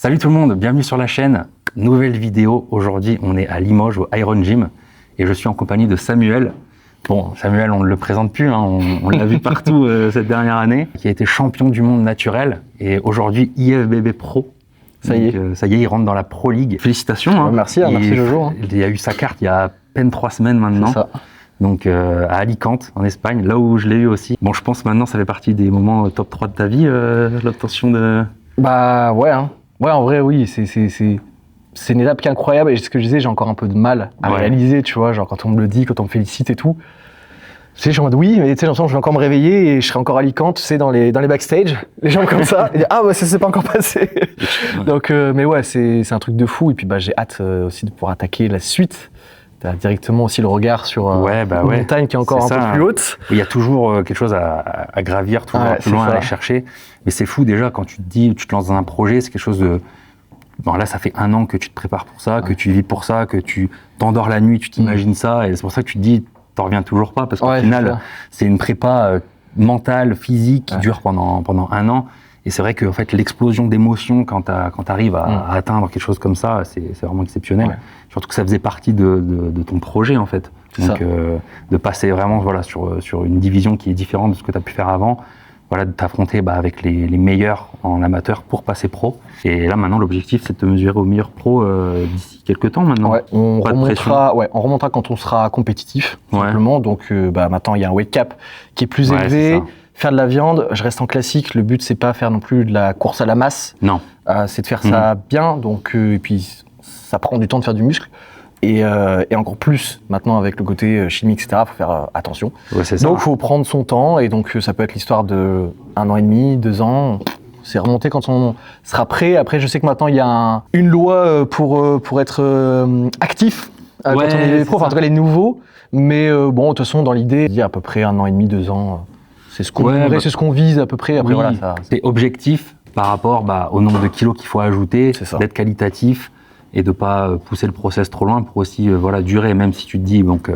Salut tout le monde, bienvenue sur la chaîne. Nouvelle vidéo. Aujourd'hui, on est à Limoges au Iron Gym et je suis en compagnie de Samuel. Bon, Samuel, on ne le présente plus, hein, on l'a vu partout cette dernière année, qui a été champion du monde naturel et aujourd'hui IFBB Pro. Ça y est. Ça y est, il rentre dans la Pro League. Félicitations. Hein. Merci Jojo. Hein. Il a eu sa carte il y a à peine 3 semaines maintenant. C'est ça. Donc à Alicante, en Espagne, là où je l'ai eu aussi. Bon, je pense maintenant ça fait partie des moments top 3 de ta vie, l'obtention de... Bah ouais, hein. Ouais, en vrai, oui, c'est une étape qui est incroyable et ce que je disais, j'ai encore un peu de mal à réaliser, tu vois, genre quand on me le dit, quand on me félicite et tout. Tu sais, je suis en mode oui, mais tu sais, j'ai l'impression que je vais encore me réveiller et je serai encore à Alicante, tu sais, dans les backstage, les gens comme ça, et dire, ah ouais, ça s'est pas encore passé. Donc, mais ouais, c'est un truc de fou et puis bah, j'ai hâte aussi de pouvoir attaquer la suite. T'as directement aussi le regard sur une montagne qui est encore un peu plus haute. Il y a toujours quelque chose à gravir, toujours plus loin à aller chercher. Mais c'est fou déjà quand tu te dis, tu te lances dans un projet, c'est quelque chose de... Bon là, ça fait 1 an que tu te prépares pour ça, que tu vis pour ça, que tu t'endors la nuit, tu t'imagines ça. Et c'est pour ça que tu te dis, t'en reviens toujours pas. Parce qu'au final, c'est une prépa mentale, physique qui dure pendant 1 an. Et c'est vrai que en fait, l'explosion d'émotions quand t'arrives à atteindre quelque chose comme ça, c'est vraiment exceptionnel. Ouais. Surtout que ça faisait partie de ton projet en fait. Donc de passer vraiment sur une division qui est différente de ce que tu as pu faire avant, de t'affronter avec les meilleurs en amateur pour passer pro. Et là maintenant l'objectif c'est de te mesurer au meilleur pro d'ici quelques temps maintenant. Ouais, on remontera quand on sera compétitif simplement. Donc maintenant il y a un weight cap qui est plus élevé. Faire de la viande, je reste en classique. Le but, c'est pas faire non plus de la course à la masse. Non. C'est de faire ça bien. Donc, et puis, ça prend du temps de faire du muscle. Et encore plus, maintenant, avec le côté chimique, etc., il faut faire attention. Ouais, donc, il faut prendre son temps. Et donc, ça peut être l'histoire de 1 an et demi, 2 ans. C'est remonter quand on sera prêt. Après, je sais que maintenant, il y a une loi pour être actif quand on est pro. Enfin, en tout cas, les nouveaux. Mais bon, de toute façon, dans l'idée, il y a à peu près 1 an et demi, 2 ans. C'est ce qu'on vise à peu près. Après, c'est objectif par rapport au nombre de kilos qu'il faut ajouter, d'être qualitatif et de pas pousser le process trop loin pour aussi durer. Même si tu te dis que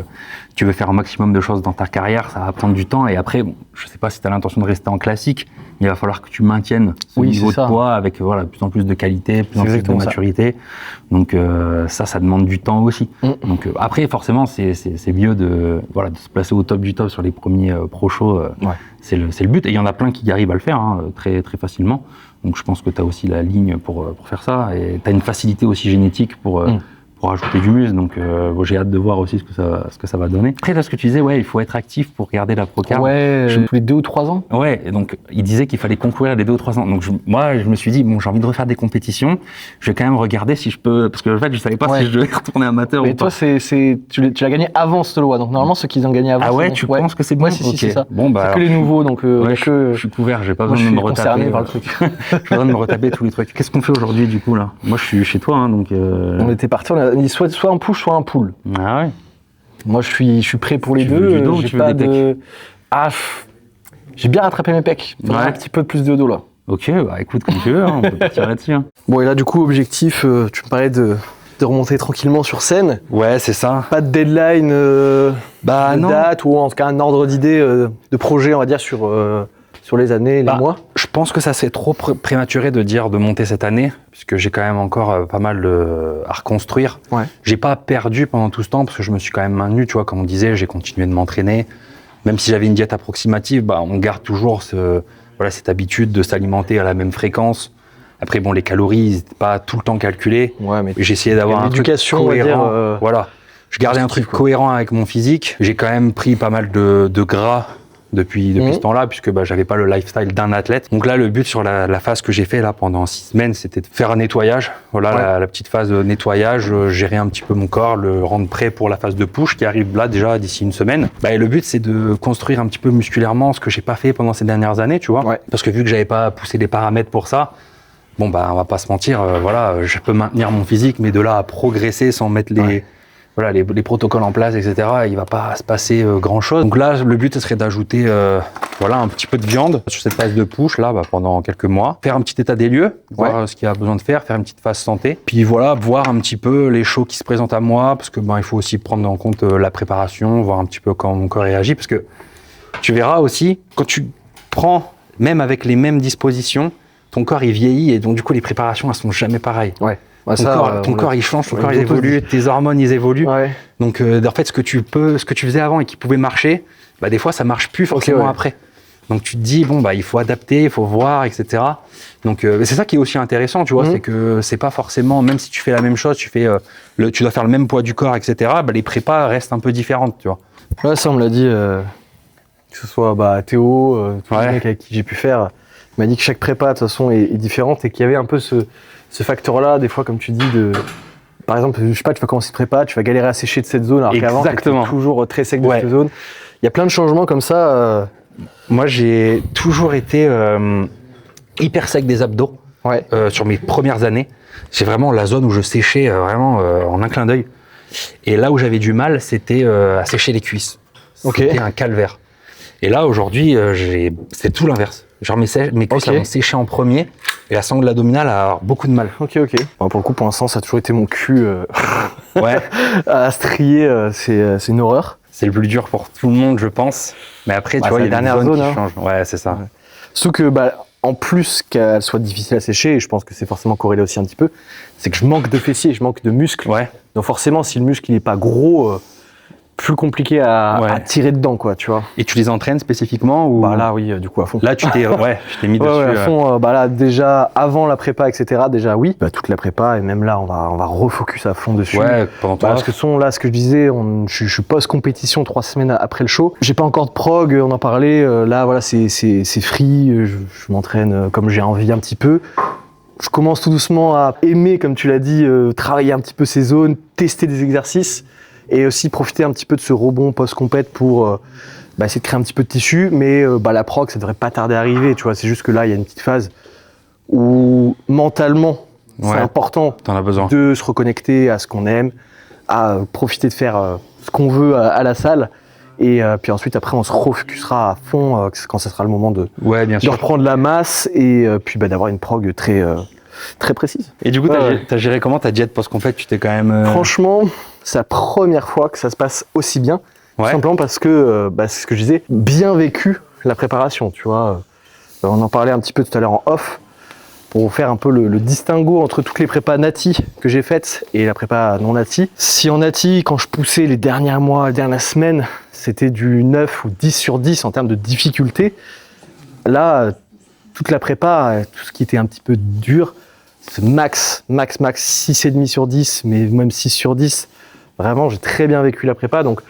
tu veux faire un maximum de choses dans ta carrière, ça va prendre du temps. Et après, je sais pas si tu as l'intention de rester en classique, mais il va falloir que tu maintiennes ce niveau de poids avec de plus en plus de qualité, plus en plus de maturité. Donc ça demande du temps aussi. Donc après, forcément, c'est mieux de se placer au top du top sur les premiers pro shows. C'est le but. Et il y en a plein qui arrivent à le faire très, très facilement. Donc je pense que tu as aussi la ligne pour faire ça. Et tu as une facilité aussi génétique pour ajouter du muscle. Donc j'ai hâte de voir aussi ce que ça va donner. Après, là, ce que tu disais, il faut être actif pour regarder la Procard. Tous les 2 ou 3 ans. Ouais, et donc il disait qu'il fallait concourir les 2 ou 3 ans. Donc moi, je me suis dit, j'ai envie de refaire des compétitions. Je vais quand même regarder si je peux... Parce que en fait, je savais pas si je devais retourner amateur ou pas. Mais toi, tu l'as gagné avant cette loi. Donc normalement, ceux qui ont gagné avant... Ah ouais, tu penses que c'est bon? Si, c'est ça. Bon, c'est que les nouveaux, donc... je suis couvert, j'ai pas besoin de me retaper. Par le truc. J'ai pas besoin de me retaper tous les trucs. Qu'est-ce qu'on fait aujourd'hui, du coup, là? Moi, je suis chez toi, donc... On était partis, on a dit soit un push, soit un pull. Ah ouais. Moi, je suis prêt pour les deux. Du dos, j'ai pas de... J'ai bien rattrapé mes pecs. Il faudrait un petit peu plus de dos, là. Ok, écoute, comme tu veux, on peut partir là-dessus. Bon, et là, du coup, objectif, tu me parlais de remonter tranquillement sur scène. Ouais, c'est ça. Pas de deadline, date, ou en tout cas un ordre d'idée de projet, on va dire, sur les années, les mois. Je pense que ça c'est trop prématuré de dire de monter cette année, puisque j'ai quand même encore pas mal à reconstruire. Ouais. J'ai pas perdu pendant tout ce temps, parce que je me suis quand même maintenu, tu vois, comme on disait, j'ai continué de m'entraîner. Même si j'avais une diète approximative, on garde toujours cette habitude de s'alimenter à la même fréquence. Après, les calories, c'était pas tout le temps calculé. Ouais, mais j'essayais d'avoir un truc cohérent. Je gardais un truc cohérent avec mon physique. J'ai quand même pris pas mal de gras depuis ce temps-là, puisque j'avais pas le lifestyle d'un athlète. Donc là, le but sur la phase que j'ai fait là pendant 6 semaines, c'était de faire un nettoyage. La petite phase de nettoyage, gérer un petit peu mon corps, le rendre prêt pour la phase de push qui arrive là déjà d'ici 1 semaine. Et le but, c'est de construire un petit peu musculairement ce que j'ai pas fait pendant ces dernières années, tu vois. Ouais. Parce que vu que j'avais pas poussé les paramètres pour ça, on va pas se mentir, je peux maintenir mon physique, mais de là à progresser sans mettre les protocoles en place, etc., il va pas se passer grand-chose. Donc là, le but, ce serait d'ajouter un petit peu de viande sur cette phase de push, là, pendant quelques mois. Faire un petit état des lieux, voir ce qu'il y a besoin de faire une petite phase santé. Puis voir un petit peu les shows qui se présentent à moi, parce que il faut aussi prendre en compte la préparation, voir un petit peu comment mon corps réagit, parce que tu verras aussi, quand tu prends, même avec les mêmes dispositions, ton corps il vieillit et donc du coup les préparations elles sont jamais pareilles. Ouais. Ton corps il change, ton corps il évolue, tes hormones ils évoluent. Ouais. Donc en fait ce que tu faisais avant et qui pouvait marcher, des fois ça marche plus forcément après. Donc tu te dis bon il faut adapter, il faut voir, etc. Donc c'est ça qui est aussi intéressant, tu vois, c'est que c'est pas forcément, même si tu fais la même chose, tu dois faire le même poids du corps, etc. Les prépas restent un peu différentes, tu vois. Ouais, ça on me l'a dit, que ce soit Théo, tous les mecs avec qui j'ai pu faire, il m'a dit que chaque prépa de toute façon est différente et qu'il y avait un peu ce facteur-là, des fois comme tu dis, par exemple, je sais pas, tu vas commencer de prépa, tu vas galérer à sécher de cette zone alors qu'avant tu étais toujours très sec de cette zone. Il y a plein de changements comme ça. Moi j'ai toujours été hyper sec des abdos sur mes premières années. C'est vraiment la zone où je séchais vraiment en un clin d'œil. Et là où j'avais du mal, c'était à sécher les cuisses. C'était un calvaire. Et là, aujourd'hui, c'est tout l'inverse. Genre mes cuisses vont sécher en premier et la sangle abdominale a avoir beaucoup de mal. Ok. Bon, pour le coup, pour l'instant, ça a toujours été mon cul à strier. C'est une horreur. C'est le plus dur pour tout le monde, je pense. Mais après, tu vois, il y a des dernières zones qui changent. Ouais, c'est ça. Ouais. Sauf que, en plus qu'elle soit difficile à sécher, et je pense que c'est forcément corrélé aussi un petit peu, c'est que je manque de fessiers, je manque de muscles. Ouais. Donc forcément, si le muscle n'est pas gros, plus compliqué à tirer dedans, quoi, tu vois. Et tu les entraînes spécifiquement ou... Là, oui, du coup, à fond. Là, tu t'es mis dessus. À fond, là, déjà, avant la prépa, etc., déjà, oui. Toute la prépa, et même là, on va refocus à fond dessus. Ouais, pendant ton parce que ce que je disais, je post-compétition 3 semaines après le show. J'ai pas encore de prog, on en parlait. Là, voilà, c'est free. Je m'entraîne comme j'ai envie un petit peu. Je commence tout doucement à aimer, comme tu l'as dit, travailler un petit peu ces zones, tester des exercices. Et aussi profiter un petit peu de ce rebond post-compète pour essayer de créer un petit peu de tissu. Mais la prog, ça devrait pas tarder à arriver. Tu vois, c'est juste que là, il y a une petite phase où mentalement, c'est important de se reconnecter à ce qu'on aime, à profiter de faire ce qu'on veut à la salle. Et puis ensuite, après, on se refocusera à fond quand ce sera le moment de reprendre la masse et puis d'avoir une prog très précise. Et du coup, t'as géré comment ta diète post-compète? Tu t'es quand même... Franchement, c'est la première fois que ça se passe aussi bien. Tout simplement parce que, c'est ce que je disais, bien vécu la préparation, tu vois. On en parlait un petit peu tout à l'heure en off, pour faire un peu le distinguo entre toutes les prépas nati que j'ai faites et la prépa non nati. Si en nati, quand je poussais les derniers mois, les dernières semaines, c'était du 9 ou 10 sur 10 en termes de difficulté, là, toute la prépa, tout ce qui était un petit peu dur, c'est max 6,5 sur 10, mais même 6 sur 10. Vraiment, j'ai très bien vécu la prépa. Donc,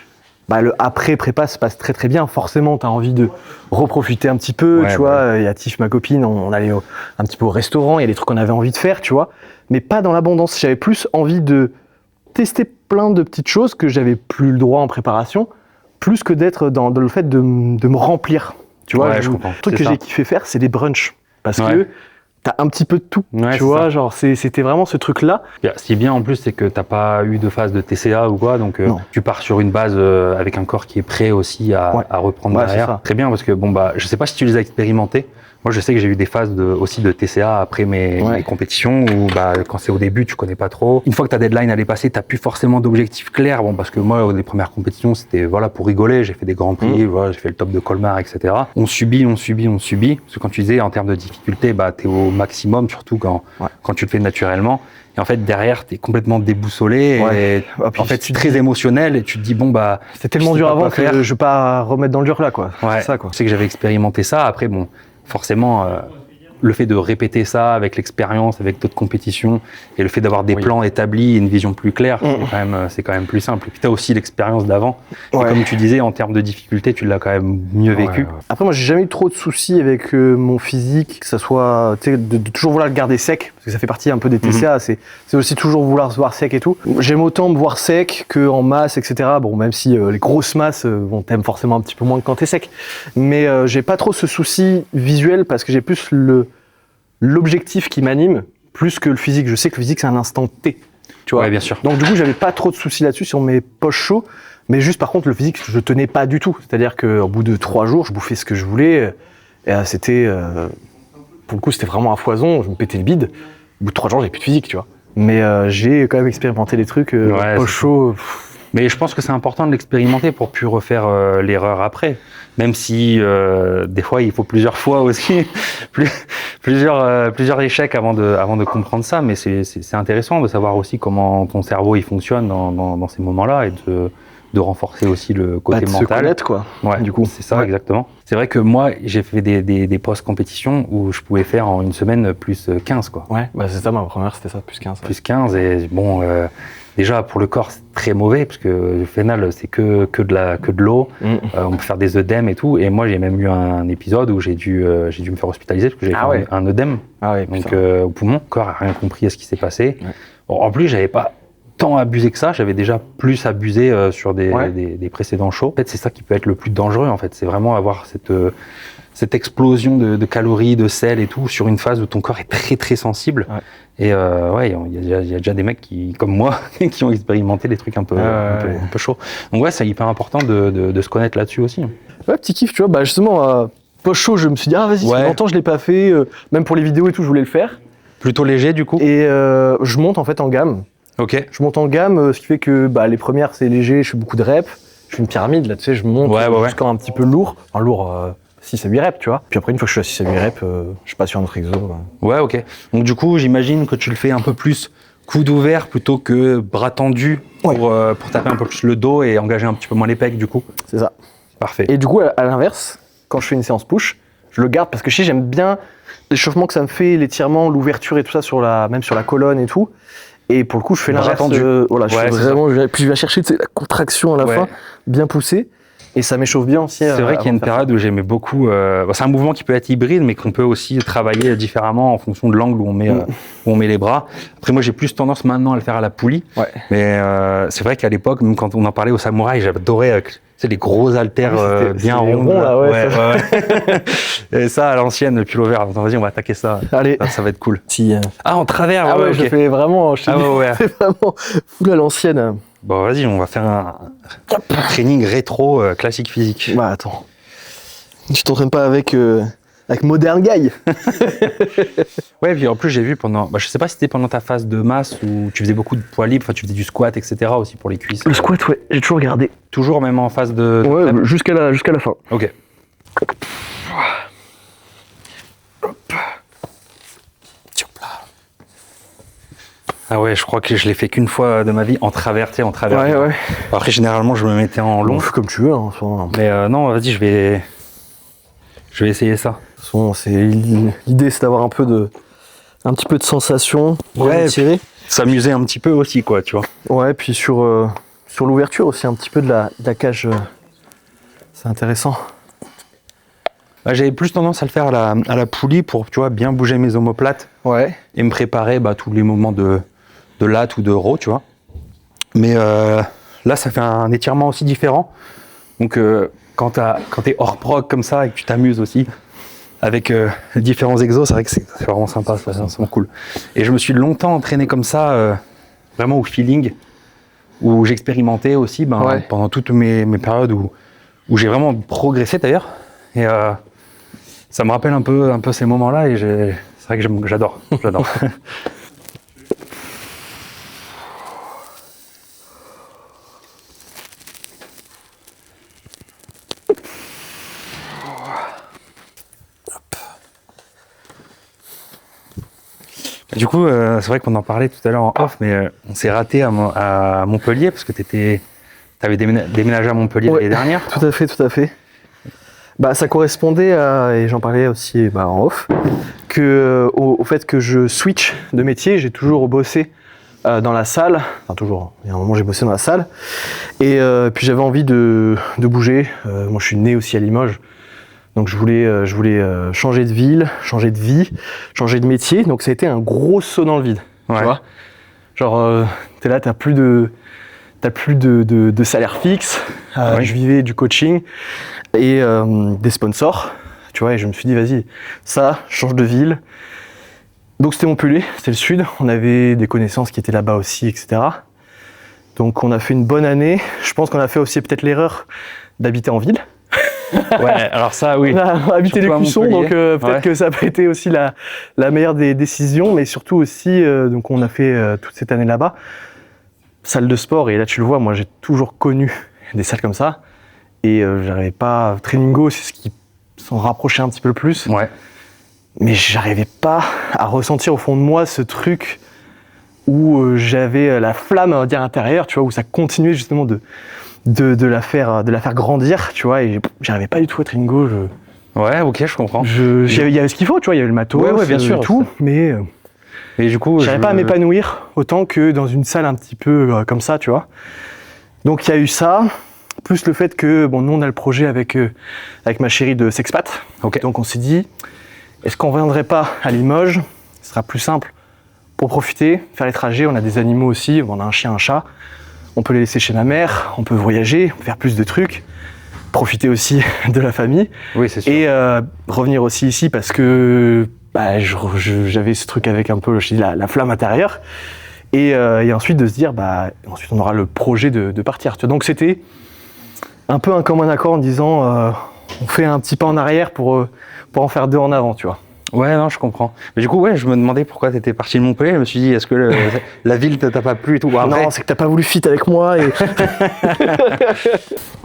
le après-prépa se passe très très bien. Forcément, tu as envie de reprofiter un petit peu. Tu vois, il y a Tiff, ma copine, on allait un petit peu au restaurant. Il y a des trucs qu'on avait envie de faire, tu vois. Mais pas dans l'abondance. J'avais plus envie de tester plein de petites choses que j'avais plus le droit en préparation, plus que d'être dans le fait de me remplir. Tu vois, je comprends. Le truc que j'ai kiffé faire, c'est des brunchs. Parce que t'as un petit peu de tout, tu vois, genre c'était vraiment ce truc-là. Ce qui est bien en plus, c'est que t'as pas eu de phase de TCA ou quoi, donc tu pars sur une base avec un corps qui est prêt aussi à reprendre derrière. Très bien, parce que je sais pas si tu les as expérimentés. Moi, je sais que j'ai eu des phases aussi de TCA après mes compétitions où quand c'est au début, tu connais pas trop. Une fois que ta deadline elle est passée, t'as plus forcément d'objectifs clairs. Bon, parce que moi, les premières compétitions, c'était pour rigoler. J'ai fait des grands prix, j'ai fait le top de Colmar, etc. On subit. Parce que quand tu disais en termes de difficulté, t'es au maximum, surtout quand tu le fais naturellement. Et en fait, derrière, t'es complètement déboussolé. Et en fait, c'est très émotionnel et tu te dis c'était tellement dur avant que je vais pas remettre dans le dur là, quoi. C'est ça, quoi. Je sais que j'avais expérimenté ça. Après, forcément, le fait de répéter ça avec l'expérience, avec d'autres compétitions, et le fait d'avoir des plans établis et une vision plus claire, c'est quand même plus simple. Et puis, tu as aussi l'expérience d'avant. Et comme tu disais, en termes de difficulté, tu l'as quand même mieux vécu. Après, moi, j'ai jamais eu trop de soucis avec mon physique, que ça soit de toujours vouloir le garder sec, parce que ça fait partie un peu des TCA. C'est aussi toujours vouloir se voir sec et tout. J'aime autant me voir sec qu'en masse, etc. Bon, même si les grosses masses, t'aimes forcément un petit peu moins que quand t'es sec. Mais j'ai pas trop ce souci visuel, parce que j'ai plus l'objectif qui m'anime plus que le physique. Je sais que le physique, c'est un instant T. Tu vois. Ouais, bien sûr. Donc, du coup, j'avais pas trop de soucis là-dessus sur mes poches chauds. Mais juste, par contre, le physique, je tenais pas du tout. C'est-à-dire qu'au bout de 3 jours, je bouffais ce que je voulais. Et c'était... pour le coup, c'était vraiment à foison. Je me pétais le bide. Au bout de 3 jours, j'avais plus de physique, tu vois. Mais j'ai quand même expérimenté des trucs poches chauds. Mais je pense que c'est important de l'expérimenter pour plus refaire l'erreur après. Même si des fois, il faut plusieurs fois aussi, plusieurs échecs avant de comprendre ça. Mais c'est intéressant de savoir aussi comment ton cerveau il fonctionne dans ces moments-là et de renforcer aussi le côté mental. Se connaître, quoi. Ouais, du coup, c'est ça, exactement. C'est vrai que moi, j'ai fait des post-compétitions où je pouvais faire en une semaine plus 15, quoi. Ouais, bah c'est ça, ma première, c'était ça, plus 15. Plus 15, et bon, déjà, pour le corps, c'est très mauvais, parce que le phénal, c'est que de l'eau. On peut faire des œdèmes et tout. Et moi, j'ai même eu un épisode où j'ai dû me faire hospitaliser, parce que j'avais un œdème. Ah ouais, donc, au poumon, le corps n'a rien compris à ce qui s'est passé. Ouais. Bon, en plus, j'avais pas tant abusé que ça, j'avais déjà plus abusé sur des précédents shows. En fait, c'est ça qui peut être le plus dangereux, en fait. C'est vraiment avoir cette explosion de calories, de sel et tout, sur une phase où ton corps est très très sensible. Ouais. Et il y a déjà des mecs comme moi qui ont expérimenté des trucs un peu chauds. Donc ouais, c'est hyper important de se connaître là-dessus aussi. Ouais, petit kiff, tu vois, bah justement, post-show, je me suis dit, vas-y, ça fait longtemps que je l'ai pas fait, même pour les vidéos et tout, je voulais le faire. Plutôt léger, du coup. Et je monte en fait en gamme. Ok. Je monte en gamme, ce qui fait que les premières, c'est léger, je fais beaucoup de reps. Je fais une pyramide, là, tu sais, je monte jusqu'à un petit peu lourd. Enfin, lourd, 6 à 8 reps, tu vois. Puis après, une fois que je suis à 6 à 8 reps, je passe sur un autre exo. Ouais, ok. Donc du coup, j'imagine que tu le fais un peu plus coude ouvert plutôt que bras tendus pour taper un peu plus le dos et engager un petit peu moins les pecs, du coup. C'est ça. Parfait. Et du coup, à l'inverse, quand je fais une séance push, je le garde parce que j'aime bien l'échauffement que ça me fait, l'étirement, l'ouverture et tout ça, même sur la colonne et tout. Et pour le coup, je fais l'inverse. Puis je vais chercher la contraction à la fin, bien poussée. Et ça m'échauffe bien aussi. C'est vrai qu'il y a une période où j'aimais beaucoup. C'est un mouvement qui peut être hybride, mais qu'on peut aussi travailler différemment en fonction de l'angle où on met les bras. Après, moi, j'ai plus tendance maintenant à le faire à la poulie. Ouais. Mais c'est vrai qu'à l'époque, même quand on en parlait au samouraï, j'adorais les gros haltères bien ronds. Ouais. Et ça, à l'ancienne, le pull vert. Vas-y, on va attaquer ça. Allez. Ça va être cool. En travers. Ah ouais, je fais vraiment. C'est vraiment full à l'ancienne. Bon, vas-y, on va faire un training rétro classique physique. Bah, attends. Tu t'entraînes pas avec Modern Guy. Ouais, puis en plus, j'ai vu pendant. Je sais pas si c'était pendant ta phase de masse où tu faisais beaucoup de poids libres, tu faisais du squat, etc. aussi pour les cuisses. Le squat, ouais, j'ai toujours regardé. Toujours, même en phase de. Ouais, jusqu'à la fin. Ok. Ah ouais, je crois que je l'ai fait qu'une fois de ma vie en travers. Ouais. Après, généralement, je me mettais en long. Comme tu veux. Hein, mais non, vas-y, je vais essayer ça. De toute façon, l'idée, c'est d'avoir un petit peu de sensation. Ouais, s'amuser un petit peu aussi, quoi, tu vois. Ouais, puis sur l'ouverture aussi, un petit peu de la cage. C'est intéressant. J'avais plus tendance à le faire à la poulie pour, tu vois, bien bouger mes omoplates. Ouais. Et me préparer tous les mouvements de lat ou de row, tu vois. Mais là, ça fait un étirement aussi différent. Donc, quand t'es hors prog comme ça et que tu t'amuses aussi avec différents exos, c'est vrai que c'est vraiment sympa, c'est vraiment cool. Et je me suis longtemps entraîné comme ça, vraiment au feeling, où j'expérimentais aussi pendant toutes mes périodes où j'ai vraiment progressé d'ailleurs. Et ça me rappelle un peu ces moments-là et c'est vrai que j'adore. Du coup, c'est vrai qu'on en parlait tout à l'heure en off, mais on s'est raté à Montpellier parce que t'avais déménagé à Montpellier l'année dernière. Tout à fait. Ça correspondait à, et j'en parlais aussi en off, au fait que je switch de métier. J'ai toujours bossé dans la salle, enfin toujours, il y a un moment j'ai bossé dans la salle, et puis j'avais envie de bouger. Moi je suis né aussi à Limoges, donc je voulais changer de ville, changer de vie, changer de métier, donc ça a été un gros saut dans le vide, tu vois. Genre, t'es là, t'as plus de salaire fixe, je vivais du coaching et des sponsors, tu vois, et je me suis dit, vas-y, ça, change de ville. Donc c'était Montpellier, c'était le sud, on avait des connaissances qui étaient là-bas aussi, etc. Donc on a fait une bonne année. Je pense qu'on a fait aussi peut-être l'erreur d'habiter en ville. Ouais, alors ça, oui. On a habité les Cuissons, donc peut-être que ça n'a pas été aussi la meilleure des décisions, mais surtout aussi, donc on a fait toute cette année là-bas. salle de sport, et là tu le vois, moi j'ai toujours connu des salles comme ça, et j'arrivais pas, Trainingo c'est ce qui s'en rapprochait un petit peu le plus, mais j'arrivais pas à ressentir au fond de moi ce truc où j'avais la flamme, on va dire, intérieure, tu vois, où ça continuait justement de la faire grandir, tu vois, et j'arrivais pas du tout à Trainingo. Ouais, ok, je comprends. Il y avait ce qu'il faut, tu vois, il y avait le matos, bien sûr, tout, mais du coup, j'arrivais pas à m'épanouir autant que dans une salle un petit peu comme ça, tu vois. Donc il y a eu ça, plus le fait que, bon, nous on a le projet avec ma chérie de Sexpat, donc on s'est dit, est-ce qu'on reviendrait pas à Limoges? Ce sera plus simple pour profiter, faire les trajets, on a des animaux aussi, on a un chien, un chat, on peut les laisser chez ma mère, on peut voyager, faire plus de trucs, profiter aussi de la famille, et revenir aussi ici parce que j'avais ce truc avec un peu, je dis, la flamme intérieure, et ensuite de se dire, ensuite on aura le projet de partir. Tu vois, donc c'était un peu un commun accord en disant, on fait un petit pas en arrière pour en faire deux en avant, tu vois. Ouais, non, je comprends. Mais du coup, je me demandais pourquoi tu étais parti de Montpellier. Je me suis dit, est-ce que la ville t'a pas plu et tout? Non, c'est que t'as pas voulu fit avec moi. Et...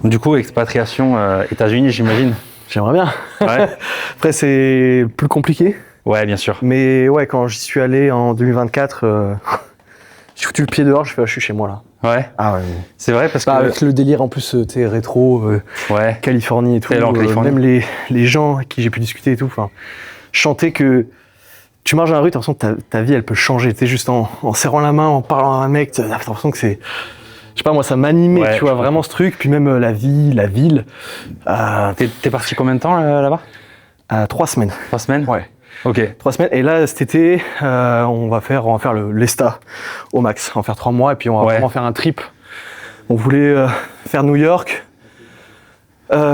Du coup, expatriation États-Unis, j'imagine. J'aimerais bien. Ouais. Après, c'est plus compliqué. Ouais, bien sûr. Mais ouais, quand j'y suis allé en 2024, j'ai foutu le pied dehors, je suis chez moi là. Ouais. Ah ouais. C'est vrai parce que avec le délire en plus, tu sais, rétro, Californie et tout. Même les gens avec qui j'ai pu discuter et tout. Enfin, chanter que tu marches dans la rue, t'as l'impression que ta vie elle peut changer. Tu sais, juste en serrant la main, en parlant à un mec, t'as l'impression que c'est, je sais pas moi, ça m'animait, tu vois, vraiment ce truc. Puis même la vie, la ville. T'es parti combien de temps là-bas? 3 semaines. 3 semaines? Ouais. Ok. 3 semaines. Et là, cet été, on va faire l'ESTA au max. On va faire 3 mois et puis on va vraiment faire un trip. On voulait faire New York,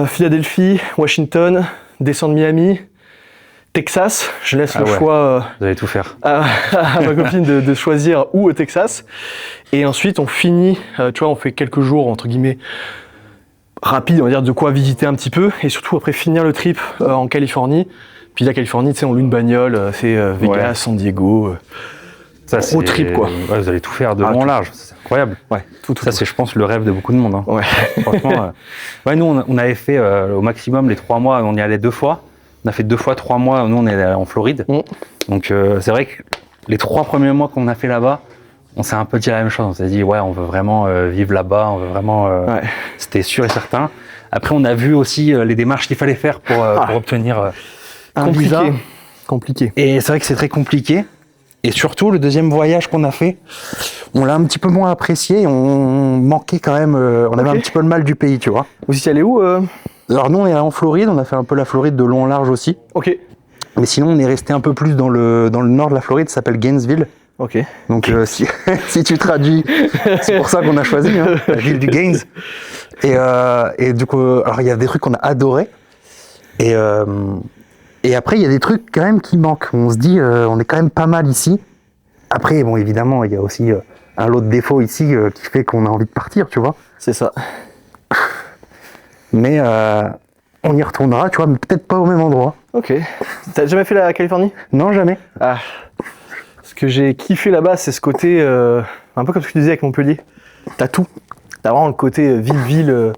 Philadelphie, Washington, descendre Miami, Texas. Je laisse le choix vous allez tout faire. À ma copine de choisir où au Texas. Et ensuite, on finit, tu vois, on fait quelques jours, entre guillemets, rapides, on va dire, de quoi visiter un petit peu. Et surtout, après, finir le trip en Californie. Puis la Californie, tu sais, on loue une bagnole, c'est Vegas, San Diego. Gros trip, quoi. Ouais, vous allez tout faire de long en large, c'est incroyable. Ouais, tout. Ça, c'est, je pense, le rêve de beaucoup de monde. Hein. Ouais. Franchement, nous, on avait fait au maximum les 3 mois, on y allait 2 fois. On a fait 2 fois 3 mois, nous, on est en Floride. Donc, c'est vrai que les 3 premiers mois qu'on a fait là-bas, on s'est un peu dit la même chose. On s'est dit, on veut vraiment vivre là-bas, on veut vraiment. C'était sûr et certain. Après, on a vu aussi les démarches qu'il fallait faire pour obtenir un visa. Compliqué. Et c'est vrai que c'est très compliqué. Et surtout, le deuxième voyage qu'on a fait, on l'a un petit peu moins apprécié. On manquait quand même. On avait un petit peu le mal du pays, tu vois. Vous y allez où Alors, nous, on est en Floride. On a fait un peu la Floride de long en large aussi. Ok. Mais sinon, on est resté un peu plus dans le nord de la Floride. Ça s'appelle Gainesville. Ok. Donc, si tu traduis, c'est pour ça qu'on a choisi, la ville du Gaines. Et du coup, alors, il y a des trucs qu'on a adorés. Et après, il y a des trucs quand même qui manquent. On se dit, on est quand même pas mal ici. Après, bon, évidemment, il y a aussi un lot de défauts ici qui fait qu'on a envie de partir, tu vois. C'est ça. Mais on y retournera, tu vois, mais peut-être pas au même endroit. Ok. T'as jamais fait la Californie? Non, jamais. Ah. Ce que j'ai kiffé là-bas, c'est ce côté, un peu comme ce que tu disais avec Montpellier. T'as tout. T'as vraiment le côté ville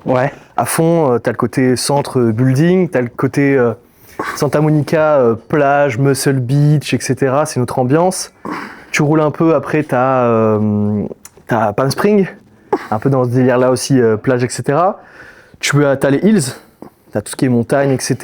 à fond. T'as le côté centre building. T'as le côté Santa Monica, plage, Muscle Beach, etc. C'est notre ambiance. Tu roules un peu, après t'as Palm Springs, un peu dans ce délire-là aussi, plage, etc. T'as les hills, t'as tout ce qui est montagne, etc.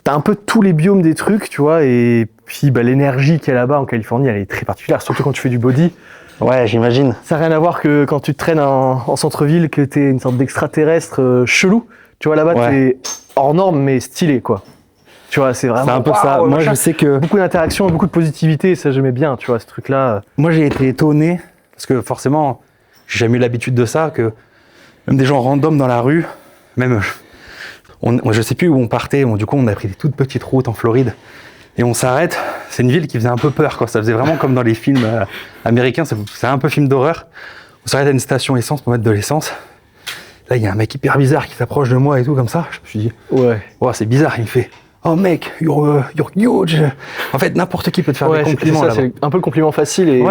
T'as un peu tous les biomes des trucs, tu vois, et puis l'énergie qu'il y a là-bas en Californie, elle est très particulière, surtout quand tu fais du body. Ouais, j'imagine. Ça n'a rien à voir que quand tu te traînes en centre-ville, que t'es une sorte d'extraterrestre chelou. Tu vois, là-bas, t'es hors norme, mais stylé, quoi. Tu vois, c'est vraiment... C'est un peu ça. Moi, je sais que... Beaucoup d'interactions, beaucoup de positivité, ça, j'aimais bien, tu vois, ce truc-là. Moi, j'ai été étonné, parce que forcément, j'ai jamais eu l'habitude de ça, que même des gens random dans la rue, même... je sais plus où on partait, du coup, on a pris des toutes petites routes en Floride, et on s'arrête. C'est une ville qui faisait un peu peur, quoi. Ça faisait vraiment comme dans les films américains, c'est un peu film d'horreur. On s'arrête à une station essence pour mettre de l'essence. Là, il y a un mec hyper bizarre qui s'approche de moi et tout comme ça. Je me suis dit, c'est bizarre. Il me fait, oh mec, you're huge. En fait, n'importe qui peut te faire des compliments. C'est un peu le compliment facile. Et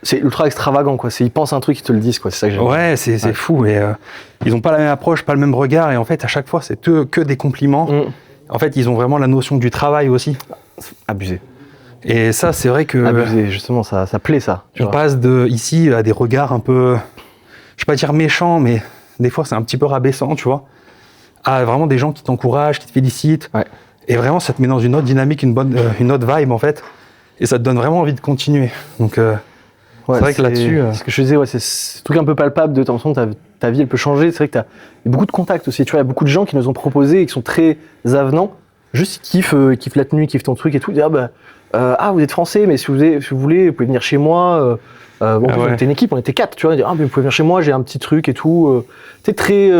C'est ultra extravagant, quoi. Ils pensent un truc, ils te le disent, quoi. C'est ça que j'aime. Ouais, c'est fou. Et ils n'ont pas la même approche, pas le même regard. Et en fait, à chaque fois, c'est que des compliments. En fait, ils ont vraiment la notion du travail aussi. Abusé. Et ça, c'est vrai que... Abusé, justement, ça plaît, ça. On passe ici à des regards un peu... Je vais pas dire méchants, mais des fois, c'est un petit peu rabaissant, tu vois. À vraiment des gens qui t'encouragent, qui te félicitent. Ouais. Et vraiment, ça te met dans une autre dynamique, une autre vibe, en fait. Et ça te donne vraiment envie de continuer. Donc, c'est vrai que là-dessus... Ce que je disais, c'est un truc un peu palpable de ton ta vie, elle peut changer. C'est vrai que il y a beaucoup de contacts aussi. Tu vois, il y a beaucoup de gens qui nous ont proposé et qui sont très avenants. Juste, ils kiffent la tenue, ils kiffent ton truc et tout. Ils disent, vous êtes français, mais si vous voulez, vous pouvez venir chez moi. On était une équipe, on était 4, tu vois. Ils disent, mais vous pouvez venir chez moi, j'ai un petit truc et tout. Tu sais, très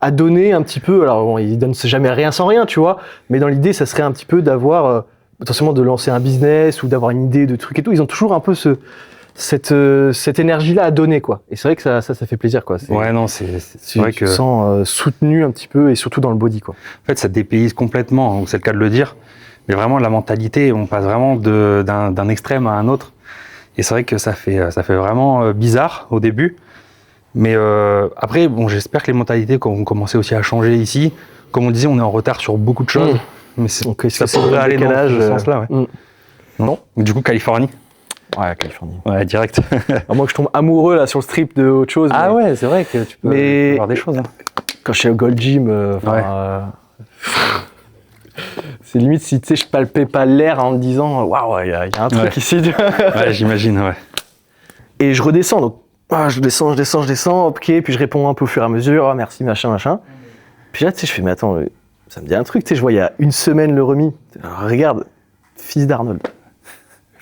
à donner un petit peu. Alors, bon, ils donnent jamais rien sans rien, tu vois. Mais dans l'idée, ça serait un petit peu d'avoir, potentiellement de lancer un business ou d'avoir une idée de truc et tout. Ils ont toujours un peu cette énergie-là à donner, quoi. Et c'est vrai que ça fait plaisir, quoi. Ouais, non, c'est vrai que... Tu te sens soutenu un petit peu et surtout dans le body, quoi. En fait, ça te dépayse complètement, c'est le cas de le dire. Mais vraiment, la mentalité, on passe vraiment d'un extrême à un autre. Et c'est vrai que ça fait vraiment bizarre au début. Mais après, bon, j'espère que les mentalités vont commencer aussi à changer ici. Comme on disait, on est en retard sur beaucoup de choses. Mais ça pourrait aller dans ce sens-là, ouais. Non. Du coup, Californie. Ouais, Californie. Ouais, direct. Alors moi, je tombe amoureux là sur le strip de autre chose. Ah ouais, c'est vrai que tu peux voir des choses. Hein. Quand je suis au Gold Gym, c'est limite si tu sais, je palpais pas l'air en me disant waouh, il y a un truc ici. Ouais, j'imagine, ouais. Et je redescends, donc je descends, ok, puis je réponds un peu au fur et à mesure, merci, machin. Puis là, tu sais, je fais, mais attends, ça me dit un truc, tu sais, je vois il y a une semaine le remis. Alors, regarde, fils d'Arnold.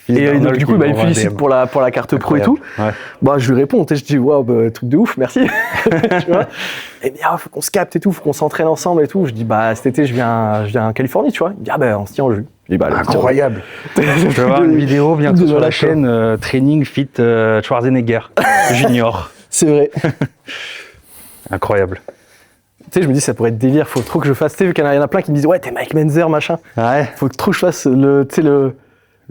Et donc, du coup, il me félicite pour la carte pro et tout. Ouais. Je lui réponds, je dis, waouh, truc de ouf, merci. Tu vois. Et bien, faut qu'on se capte et tout, faut qu'on s'entraîne ensemble et tout. Je dis, cet été, je viens en Californie, tu vois. Il me dit, on se tient en jus. Je dis, incroyable. Tu vas voir une vidéo bientôt sur la chaîne Training Fit Schwarzenegger Junior. C'est vrai. Incroyable. Tu sais, je me dis, ça pourrait être délire, faut trop que je fasse. Tu sais, vu qu'il y en a plein qui me disent, ouais, t'es Mike Menzer, machin. Ouais. Faut trop que je fasse le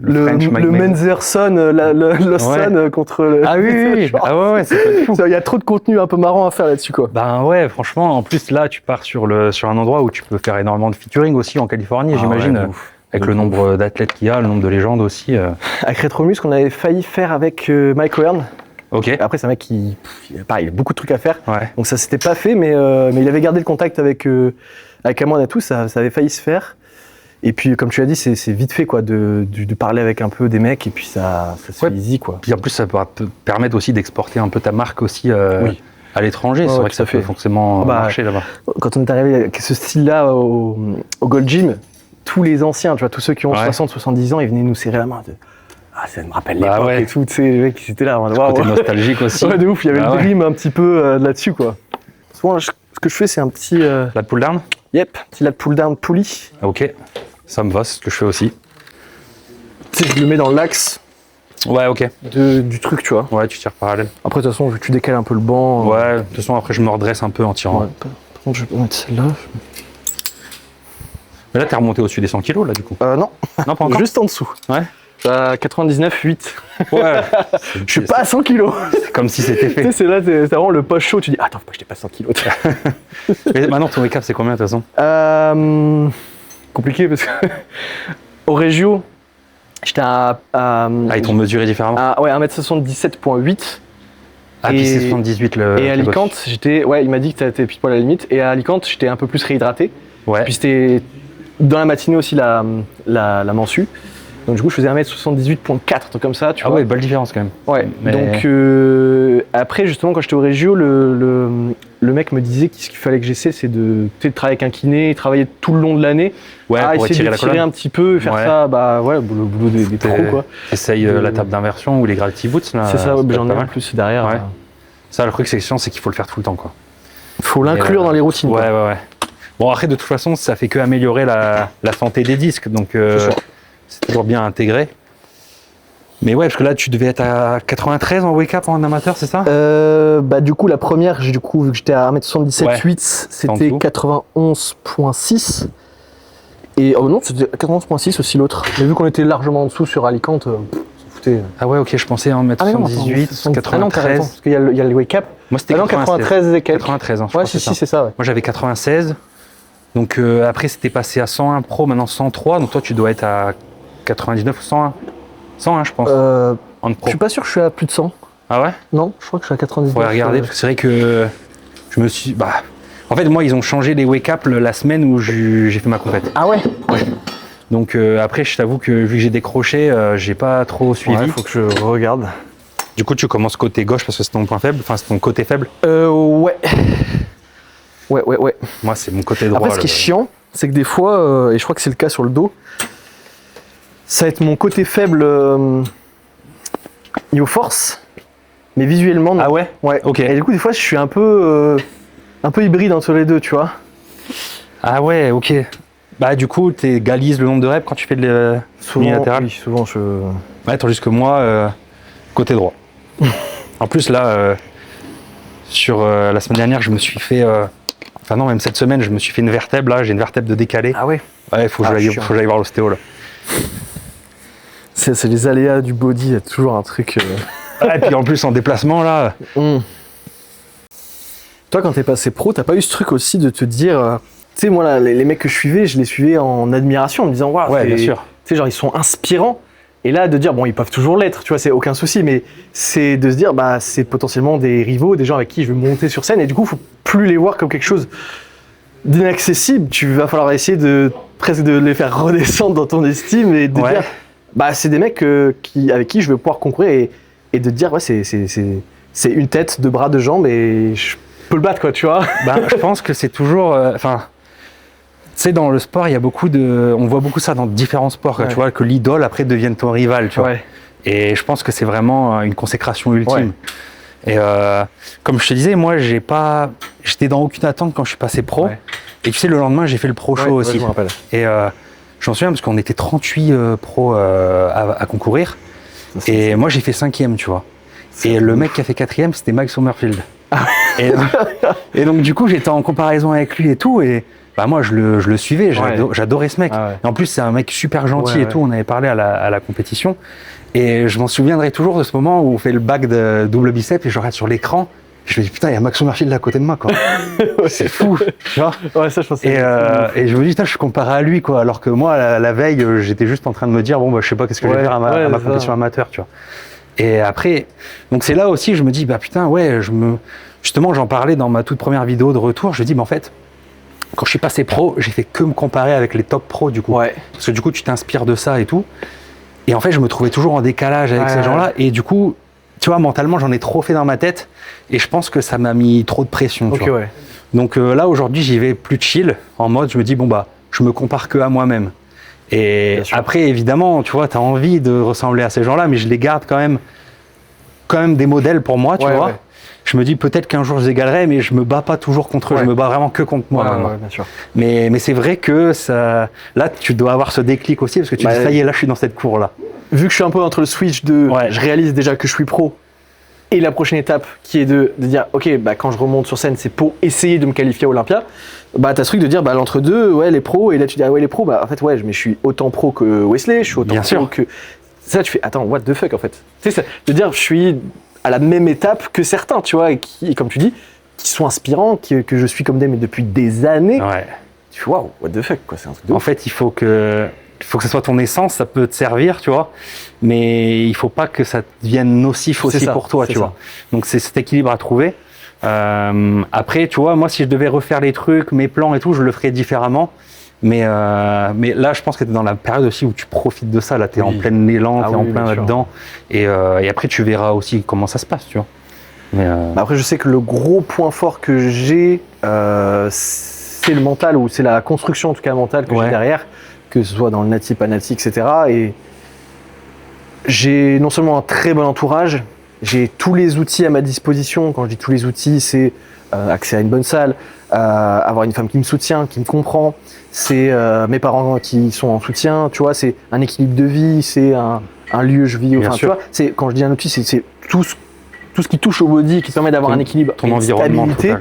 Menzer Son, le Son contre le... Ah oui. Ah ouais, c'est fou. Il y a trop de contenu un peu marrant à faire là-dessus, quoi. Ben ouais, franchement, en plus là, tu pars sur un endroit où tu peux faire énormément de featuring aussi en Californie, j'imagine. Ouais, avec le nombre d'athlètes qu'il y a, le nombre de légendes aussi. Avec Retromus, qu'on avait failli faire avec Mike Wern. Ok. Après, c'est un mec qui, pareil, il a beaucoup de trucs à faire. Ouais. Donc ça s'était pas fait, mais il avait gardé le contact avec Amon et tout, ça avait failli se faire. Et puis, comme tu l'as dit, c'est vite fait, quoi, de parler avec un peu des mecs, et puis ça se fait easy, quoi. Puis en plus, ça va te permettre aussi d'exporter un peu ta marque aussi à l'étranger. C'est vrai que ça peut forcément marcher là-bas. Quand on est arrivé avec ce style-là au Gold Gym, tous les anciens, tu vois, tous ceux qui ont 60-70 ans, ils venaient nous serrer la main. Ça me rappelle l'époque et tout, tu sais, les mecs qui étaient là. Côté nostalgique aussi. Ouais, de ouf, il y avait le dream un petit peu là-dessus, quoi. Souvent, ce que je fais, c'est un petit... lat pull down. Yep, petit lat pull down pulley. Ok, ça me va, c'est ce que je fais aussi. Tu sais, je le mets dans l'axe. Ouais, ok. Du truc, tu vois. Ouais, tu tires parallèle. Après, de toute façon, tu décales un peu le banc. Ouais, de toute façon, après, je me redresse un peu en tirant. Ouais, par contre, je vais mettre celle-là. Mais là, t'es remonté au-dessus des 100 kilos, là, du coup. Non. Non, pas encore. Juste en dessous. Ouais. À 99,8. Ouais. Je suis pas à 100 kilos. C'est comme si c'était fait. Tu sais, c'est là, c'est vraiment le poche chaud. Tu dis, attends, faut pas que je dépasse 100 kilos. Mais maintenant, ton wake-up, c'est combien, de toute façon Compliqué, parce que au Régio, j'étais à... ils t'ont mesuré différemment. Ouais, 1m77.8. Ah, puis c'est 78 le... Et à Alicante, j'étais... Ouais, il m'a dit que t'étais pile poil à la limite. Et à Alicante, j'étais un peu plus réhydraté. Ouais. Puis c'était dans la matinée aussi la mensu. Donc du coup, je faisais 1m78.4, un truc comme ça, tu vois. Ah ouais, belle différence quand même. Ouais, mais... donc après, justement, quand j'étais au Régio, le mec me disait que ce qu'il fallait que j'essaie, c'est de travailler avec un kiné, travailler tout le long de l'année, pour essayer de tirer un petit peu, faire ça, le boulot des pros, quoi. Essaye la table d'inversion ou les gravity boots, là. C'est ça, j'en ai un plus derrière. Ouais. Ça, le truc, c'est qu'il faut le faire tout le temps, quoi. Faut l'inclure dans les routines. Ouais. Bon, après, de toute façon, ça fait que améliorer la santé des disques, donc... c'est toujours bien intégré. Mais ouais, parce que là, tu devais être à 93 en wake-up en amateur, c'est ça? Du coup, la première, vu que j'étais à 1m77.8, c'était 91.6. Et oh non, c'était 91.6 aussi l'autre. Mais vu qu'on était largement en dessous sur Alicante, écouter. Ah ouais, ok, je pensais en mettre 78, 93. Parce qu'il y a le wake up. Moi, c'était 93 et quelques. 93, hein, ouais, si, c'est ça. Ouais. Moi, j'avais 96. Donc après, c'était passé à 101 Pro, maintenant 103. Donc toi, tu dois être à 99 ou 101. 101, je pense. Je suis pas sûr que je suis à plus de 100. Ah ouais? Non, je crois que je suis à 99. Faudrait regarder, parce que c'est vrai que je me suis... en fait, moi, ils ont changé les wake up la semaine où j'ai fait ma compète. Ah ouais? Ouais. Donc après, je t'avoue que vu que j'ai décroché, j'ai pas trop suivi. Ouais, faut que je regarde. Du coup, tu commences côté gauche parce que c'est ton point faible, enfin c'est ton côté faible. Ouais. Ouais. Moi, c'est mon côté droit. Après, ce qui est chiant, c'est que des fois, et je crois que c'est le cas sur le dos, ça va être mon côté faible niveau force, mais visuellement, non. Ah ouais? Ouais. Ok. Et du coup, des fois, je suis un peu hybride entre les deux, tu vois. Ah ouais, ok. Bah du coup, tu égalises le nombre de reps quand tu fais de l'unilatéral? Oui, souvent je... Ouais, tandis que moi, côté droit. En plus là, sur la semaine dernière, je me suis fait... Enfin non, même cette semaine, je me suis fait une vertèbre là, j'ai une vertèbre de décalé. Ah ouais? Ouais, faut que j'aille voir l'ostéo là. C'est les aléas du body, il y a toujours un truc... Ouais, et puis en plus en déplacement là... Toi, quand t'es passé pro, t'as pas eu ce truc aussi de te dire... tu sais, moi, là, les mecs que je les suivais en admiration, en me disant, waouh, ouais, bien sûr. Tu sais, genre, ils sont inspirants. Et là, de dire, bon, ils peuvent toujours l'être, tu vois, c'est aucun souci, mais c'est de se dire, bah, c'est potentiellement des rivaux, des gens avec qui je vais monter sur scène, et du coup, faut plus les voir comme quelque chose d'inaccessible. Tu vas falloir essayer presque de les faire redescendre dans ton estime et de dire, bah, c'est des mecs avec qui je vais pouvoir concourir et de dire, ouais, c'est une tête, deux bras, deux jambes, et je peux le battre, quoi, tu vois. Bah, je pense que c'est toujours... Tu sais, dans le sport, il y a on voit beaucoup ça dans différents sports, tu vois, que l'idole après devienne ton rival, tu vois. Et je pense que c'est vraiment une consécration ultime. Et comme je te disais, moi, j'étais dans aucune attente quand je suis passé pro. Et tu sais, le lendemain, j'ai fait le pro show aussi. Je me rappelle. Et je m'en souviens parce qu'on était 38 pros à concourir. Et moi, j'ai fait 5e, tu vois. Et le mec qui a fait 4e, c'était Mike Summerfield. Et donc, du coup, j'étais en comparaison avec lui et tout. Et bah moi je le suivais, j'adorais ce mec. Et en plus c'est un mec super gentil et tout, on avait parlé à la compétition. Et je m'en souviendrai toujours de ce moment où on fait le back de double bicep et je regarde sur l'écran, je me dis putain il y a Max Summerfield à côté de moi quoi. C'est fou, tu vois. Ouais, ça je pense. Et je me dis putain je suis comparé à lui quoi, alors que moi la veille j'étais juste en train de me dire bon bah je sais pas qu'est-ce que je vais faire à ma compétition amateur, tu vois. Et après, donc c'est là aussi je me dis bah putain justement j'en parlais dans ma toute première vidéo de retour, je me dis mais en fait quand je suis passé pro, j'ai fait que me comparer avec les top pros du coup. Parce que du coup, tu t'inspires de ça et tout. Et en fait, je me trouvais toujours en décalage avec ces gens-là. Et du coup, tu vois, mentalement, j'en ai trop fait dans ma tête. Et je pense que ça m'a mis trop de pression. Tu vois. Donc là, aujourd'hui, j'y vais plus chill. En mode, je me dis, bon, bah, je me compare que à moi-même. Et après, évidemment, tu vois, tu as envie de ressembler à ces gens-là, mais je les garde quand même des modèles pour moi, tu vois. Je me dis peut-être qu'un jour je les égalerai, mais je me bats pas toujours contre eux, je me bats vraiment que contre moi maintenant. Bien sûr. Mais c'est vrai que là tu dois avoir ce déclic aussi, parce que tu dis ça y est, là je suis dans cette cour là. Vu que je suis un peu entre le switch de je réalise déjà que je suis pro, et la prochaine étape qui est de dire ok, bah, quand je remonte sur scène c'est pour essayer de me qualifier à Olympia, bah t'as ce truc de dire bah l'entre-deux, les pros, et là tu dis les pros, bah en fait mais je suis autant pro que Wesley, je suis autant pro que... Ça tu fais attends, what the fuck en fait. Tu sais, de dire je suis à la même étape que certains, tu vois, et comme tu dis, qui sont inspirants, que je suis comme mais depuis des années. Tu fais waouh, what the fuck, quoi, c'est un truc de ouf. En fait, il faut que ce soit ton essence, ça peut te servir, tu vois, mais il faut pas que ça devienne nocif aussi pour toi, tu vois. Donc c'est cet équilibre à trouver. Après, tu vois, moi, si je devais refaire les trucs, mes plans et tout, je le ferais différemment. Mais là, je pense que tu es dans la période aussi où tu profites de ça. Là, tu es en plein élan, tu es en plein là-dedans. Et après, tu verras aussi comment ça se passe, tu vois. Mais après, je sais que le gros point fort que j'ai, c'est le mental, ou c'est la construction, en tout cas mentale, que j'ai derrière, que ce soit dans le nati, pas nati, etc. Et j'ai non seulement un très bon entourage, j'ai tous les outils à ma disposition. Quand je dis tous les outils, c'est accès à une bonne salle, avoir une femme qui me soutient, qui me comprend, c'est mes parents qui sont en soutien, tu vois, c'est un équilibre de vie, c'est un lieu où je vis, enfin, tu vois, quand je dis un outil, c'est tout ce qui touche au body, qui te permet d'avoir un équilibre, ton environnement stabilité.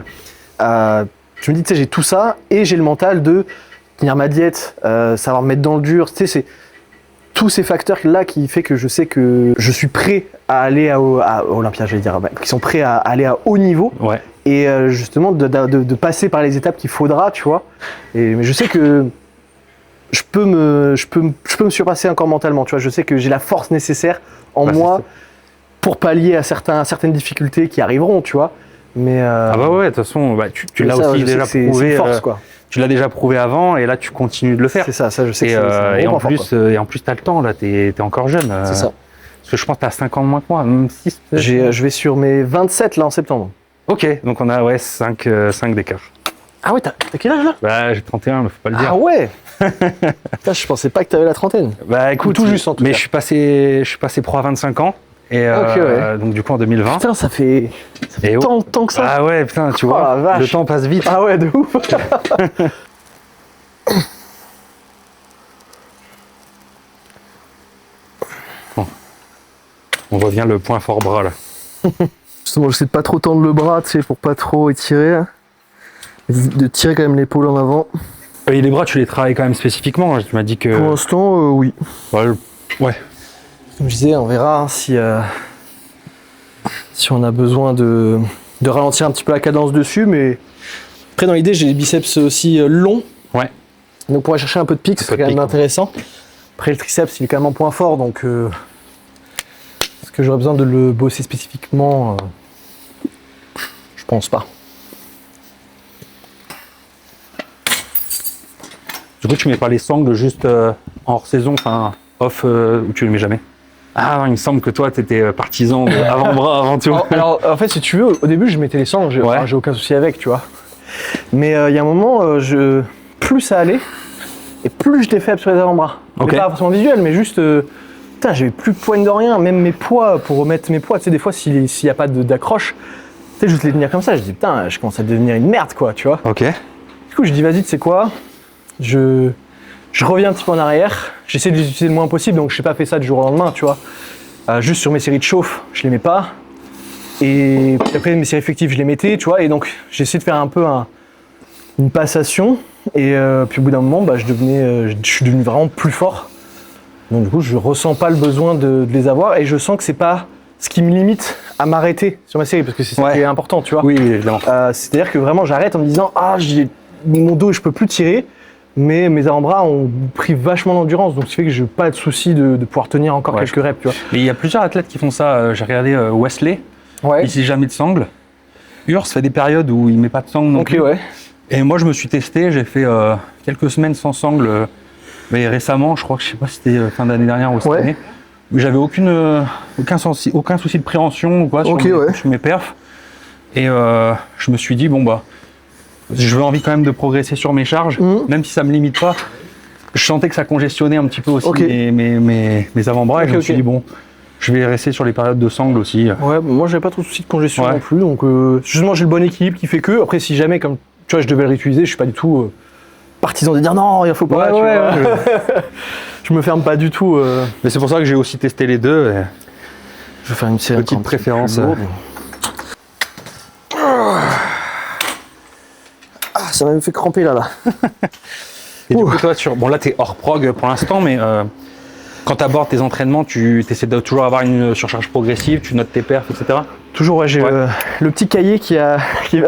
Je me dis, tu sais, j'ai tout ça, et j'ai le mental de tenir ma diète, savoir me mettre dans le dur, tu sais, tous ces facteurs-là qui fait que je sais que je suis prêt à aller à Olympia, j'allais dire, qui sont prêts à aller à haut niveau. Ouais. Et justement, de passer par les étapes qu'il faudra, tu vois. Mais je sais que je peux me surpasser encore mentalement, tu vois. Je sais que j'ai la force nécessaire en moi pour pallier à certaines difficultés qui arriveront, tu vois. Mais Ah bah ouais, de toute façon, tu l'as aussi déjà prouvé. C'est une force, quoi. Tu l'as déjà prouvé avant et là tu continues de le faire. C'est ça je sais que c'est en plus, et en plus, tu as le temps, là, tu es encore jeune. C'est ça. Parce que je pense que tu as 5 ans de moins que moi, même 6 peut-être. Je vais sur mes 27 là en septembre. Ok, donc on a 5 d'écart. Ah ouais, t'as quel âge là? Bah j'ai 31, mais faut pas le dire. Ah ouais. Putain, je pensais pas que t'avais la trentaine. Bah écoute, tout juste en tout cas. Mais je suis passé pro à 25 ans. Et donc du coup en 2020. Putain, ça fait tant que ça. Ah ouais, putain, tu vois, le temps passe vite. Ah ouais, de ouf. Bon. On revient le point fort bras là. Justement, j'essaie de pas trop tendre le bras, tu sais, pour pas trop étirer. De tirer quand même l'épaule en avant. Et les bras, tu les travailles quand même spécifiquement. Tu m'as dit que. Pour l'instant, oui. Ouais. Comme je disais, on verra si on a besoin de ralentir un petit peu la cadence dessus, mais après dans l'idée j'ai les biceps aussi longs. Ouais. Donc on pourrait chercher un peu de pic, c'est quand même intéressant. Après le triceps il est quand même en point fort, donc est-ce que j'aurais besoin de le bosser spécifiquement? Je pense pas. Du coup tu mets pas les sangles juste en hors saison, enfin off, ou tu les mets jamais? Ah non, il me semble que toi, tu étais partisan de avant-bras avant tout. Alors, en fait, si tu veux, au début, je mettais les sangles, j'ai aucun souci avec, tu vois. Mais il y a un moment, plus ça allait, et plus j'étais faible sur les avant-bras. Okay. Pas forcément visuel, mais juste, putain, j'avais plus de poigne de rien, même mes poids, pour remettre mes poids, tu sais, des fois, s'il n'y a pas d'accroche, tu sais, juste les tenir comme ça, je dis, putain, je commence à devenir une merde, quoi, tu vois. Ok. Du coup, je dis, vas-y, tu sais quoi, je reviens un petit peu en arrière, j'essaie de les utiliser le moins possible, donc je n'ai pas fait ça du jour au lendemain, tu vois. Juste sur mes séries de chauffe, je les mets pas. Et puis après, mes séries effectives, je les mettais, tu vois. Et donc, j'ai essayé de faire un peu une passation. Et puis au bout d'un moment, je suis devenu vraiment plus fort. Donc du coup, je ressens pas le besoin de les avoir. Et je sens que c'est pas ce qui me limite à m'arrêter sur ma série, parce que c'est ça qui est important, tu vois. Oui, évidemment. C'est-à-dire que vraiment, j'arrête en me disant, mon dos, je peux plus tirer. Mais mes avant-bras ont pris vachement d'endurance, donc ce qui fait que je n'ai pas de souci de pouvoir tenir encore quelques reps. Tu vois. Mais il y a plusieurs athlètes qui font ça. J'ai regardé Wesley, il ne jamais de sangle. Urs fait des périodes où il ne met pas de sangle non plus. Ouais. Et moi, je me suis testé, j'ai fait quelques semaines sans sangle. Mais récemment, je crois que je sais pas si c'était fin d'année dernière ou cette année, mais j'avais aucun souci de préhension ou quoi sur mes perfs. Et je me suis dit, je veux envie quand même de progresser sur mes charges, même si ça me limite pas. Je sentais que ça congestionnait un petit peu aussi mes avant-bras, et je me suis dit je vais rester sur les périodes de sangle aussi. Ouais, moi j'avais pas trop de soucis de congestion non plus, donc justement j'ai le bon équilibre qui fait que, après si jamais, comme tu vois, je devais le réutiliser, je suis pas du tout partisan de dire non, il faut pas, tu vois. Je me ferme pas du tout. Mais c'est pour ça que j'ai aussi testé les deux. Je vais faire une série petite préférence. Ça m'a fait cramper là. Et du coup, toi, là, tu es hors prog pour l'instant, mais quand tu abordes tes entraînements, tu essaies de toujours avoir une surcharge progressive, tu notes tes perfs, etc. Toujours, j'ai le petit cahier qui va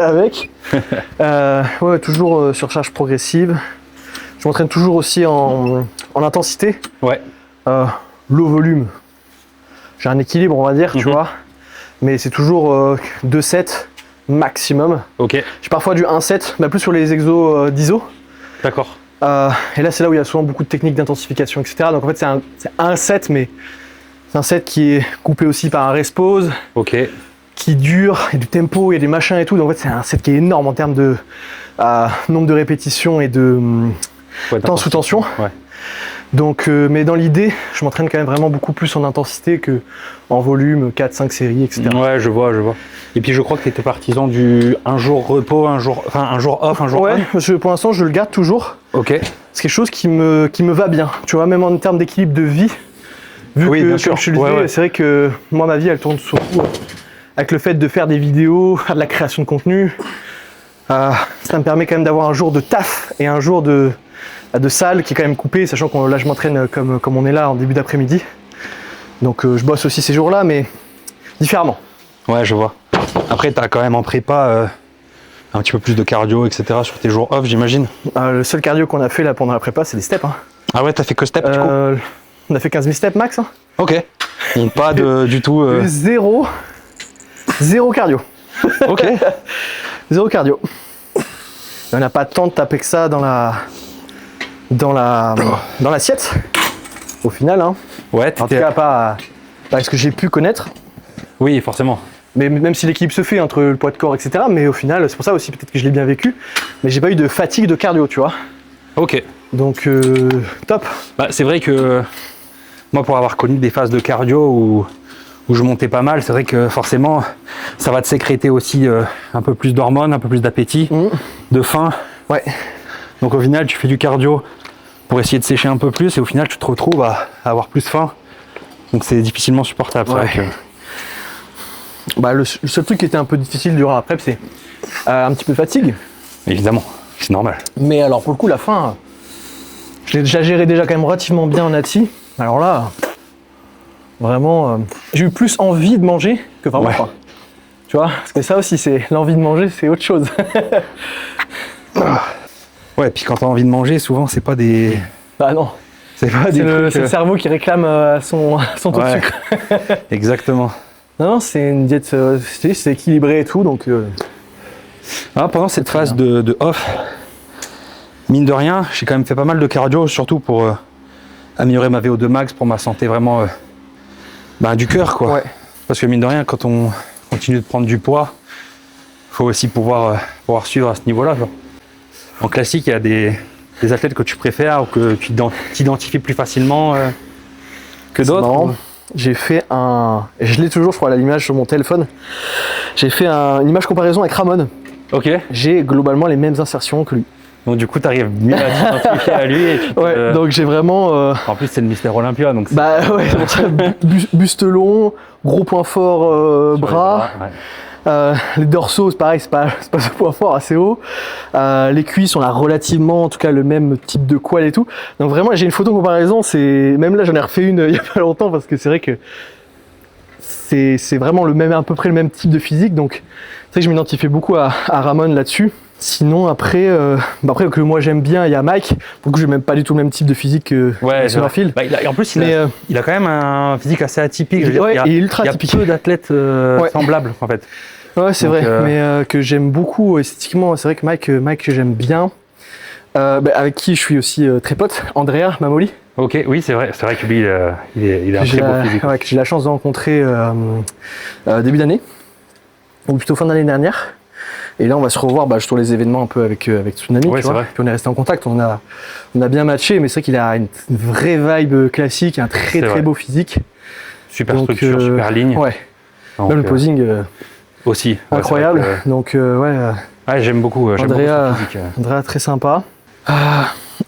avec. Toujours surcharge progressive. Je m'entraîne toujours aussi en intensité. Ouais. Low volume. J'ai un équilibre, on va dire, tu vois. Mais c'est toujours 2 sets. Maximum. Ok. J'ai parfois du 1-7, plus sur les exos d'ISO. D'accord. Et là, c'est là où il y a souvent beaucoup de techniques d'intensification, etc. Donc en fait, c'est un set, mais c'est un set qui est couplé aussi par un rest pause. Ok. Qui dure, il y a du tempo, il y a des machins et tout. Donc en fait, c'est un set qui est énorme en termes de nombre de répétitions et de temps sous tension. Ouais. Donc, mais dans l'idée, je m'entraîne quand même vraiment beaucoup plus en intensité que en volume, 4-5 séries, etc. Ouais, je vois. Et puis je crois que tu étais partisan du un jour repos, un jour off, un jour on. Pour l'instant, je le garde toujours. Ok. C'est quelque chose qui me va bien. Tu vois, même en termes d'équilibre de vie. Vu que, comme je te le disais, c'est vrai que moi, ma vie, elle tourne surtout avec le fait de faire des vidéos, faire de la création de contenu. Ça me permet quand même d'avoir un jour de taf et un jour de de salle qui est quand même coupée, sachant que là je m'entraîne comme on est là en début d'après-midi. Donc je bosse aussi ces jours-là, mais différemment. Ouais, je vois. Après, tu as quand même en prépa un petit peu plus de cardio, etc. sur tes jours off, j'imagine. Le seul cardio qu'on a fait là pendant la prépa, c'est les steps. Hein. Ah ouais, t'as fait que steps du coup? On a fait 15 000 steps max. Hein. Ok. Donc pas du tout... Zéro cardio. Ok. Zéro cardio. On n'a pas tant de taper que ça dans l'assiette, au final. Hein. Ouais, en tout cas, pas ce que j'ai pu connaître. Oui, forcément. Mais même si l'équilibre se fait entre le poids de corps, etc. Mais au final, c'est pour ça aussi peut-être que je l'ai bien vécu. Mais j'ai pas eu de fatigue de cardio, tu vois. Ok. Donc, top. Bah, c'est vrai que moi, pour avoir connu des phases de cardio où je montais pas mal, c'est vrai que forcément, ça va te sécréter aussi un peu plus d'hormones, un peu plus d'appétit, de faim. Ouais. Donc au final, tu fais du cardio pour essayer de sécher un peu plus et au final, tu te retrouves à avoir plus faim. Donc c'est difficilement supportable. Ouais. C'est vrai que... Bah, le seul truc qui était un peu difficile durant la prep, c'est un petit peu de fatigue. Évidemment, c'est normal. Mais alors pour le coup, la faim, je l'ai déjà géré quand même relativement bien en nati. Alors là, vraiment, j'ai eu plus envie de manger que vraiment faim. Tu vois, parce que ça aussi, c'est l'envie de manger, c'est autre chose. Ouais, puis quand t'as envie de manger, souvent c'est pas des... Ah non. C'est le cerveau qui réclame son taux de sucre. Exactement. Non, c'est une diète, c'est équilibré et tout, donc... pendant cette phase de off, mine de rien, j'ai quand même fait pas mal de cardio, surtout pour améliorer ma VO2 max, pour ma santé vraiment du cœur, quoi. Ouais. Parce que mine de rien, quand on continue de prendre du poids, il faut aussi pouvoir suivre à ce niveau-là. En classique, il y a des athlètes que tu préfères ou que tu t'identifies plus facilement que d'autres. J'ai fait je l'ai toujours, je crois, à l'image sur mon téléphone. J'ai fait une image comparaison avec Ramon. Ok. J'ai globalement les mêmes insertions que lui. Donc du coup, tu arrives mieux à t'identifier à lui. Et donc j'ai vraiment... En plus, c'est le Mister Olympia, donc... Buste long, gros point fort, bras. Les dorsaux, c'est pareil, c'est pas ce point fort assez haut. Les cuisses, on a relativement, en tout cas, le même type de poil et tout. Donc vraiment, j'ai une photo de comparaison. Même là, j'en ai refait une il y a pas longtemps parce que c'est vrai que c'est vraiment à peu près le même type de physique. Donc c'est vrai que je m'identifie beaucoup à Ramon là-dessus. Sinon, après que moi j'aime bien, il y a Mike. Pour le coup, j'ai même pas du tout le même type de physique que sur un fil. En plus, il a quand même un physique assez atypique. Il est ultra atypique. Il y a peu d'athlètes semblables, en fait. Ouais, c'est vrai, mais que j'aime beaucoup esthétiquement. C'est vrai que Mike que j'aime bien. Avec qui je suis aussi très pote, Andrea Mamoli. Ok, oui, c'est vrai que lui, il a un très beau physique. Ouais, que j'ai la chance de rencontrer début d'année, ou plutôt fin d'année dernière. Et là, on va se revoir sur les événements un peu avec Tsunami. Ouais, tu vois. Puis on est resté en contact, on a bien matché, mais c'est vrai qu'il a une vraie vibe classique, un très beau physique. Super structure, super ligne. Ouais. Donc, même le posing aussi. Incroyable. Donc j'aime beaucoup. Andrea, très sympa.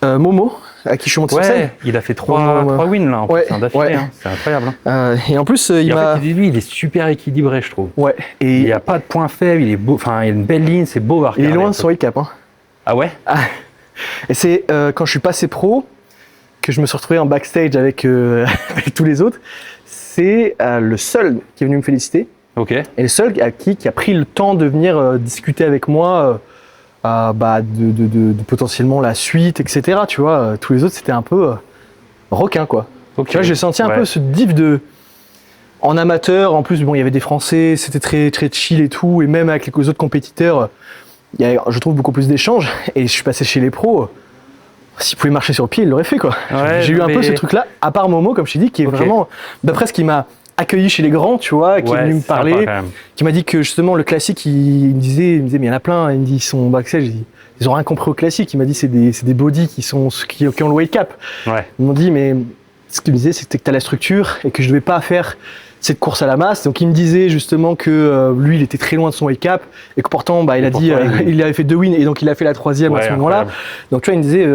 Momo, à qui je suis monté sur scène. Il a fait 3 wins là, en plus, d'affilée. Hein. C'est incroyable. Et en plus, lui, il est super équilibré, je trouve. Ouais. Et il n'y a pas de point faible, il est beau. Enfin, il a une belle ligne, c'est beau à regarder. Il est loin de son handicap. Hein. Ah ouais. Et c'est quand je suis passé pro que je me suis retrouvé en backstage avec tous les autres. C'est le seul qui est venu me féliciter. Ok. Et le seul qui a pris le temps de venir discuter avec moi. De potentiellement la suite, etc. Tu vois, tous les autres c'était un peu requin, quoi. Okay. Tu vois, j'ai senti un peu ce div en amateur. En plus, il y avait des Français, c'était très très chill et tout, et même avec les autres compétiteurs, il y a, je trouve, beaucoup plus d'échanges. Et je suis passé chez les pros. S'il pouvait marcher sur le pied, il l'aurait fait, quoi. Ouais, j'ai eu un peu ce truc-là, à part Momo, comme je t'ai dit, qui est vraiment, d'après ce qui m'a accueilli chez les grands, tu vois, qui est venu me parler, qui m'a dit que justement le classique, il me disait, mais il y en a plein, il me dit, ils sont backstage, ils ont rien compris au classique, il m'a dit, c'est des bodies qui ont le weight cap. Ouais. Ils m'ont dit, mais ce qu'il me disait, c'était que tu as la structure et que je devais pas faire cette course à la masse. Donc il me disait justement que lui, il était très loin de son weight cap et que pourtant, il avait fait 2 wins et donc il a fait la 3e à ce moment-là. Donc tu vois, il me disait,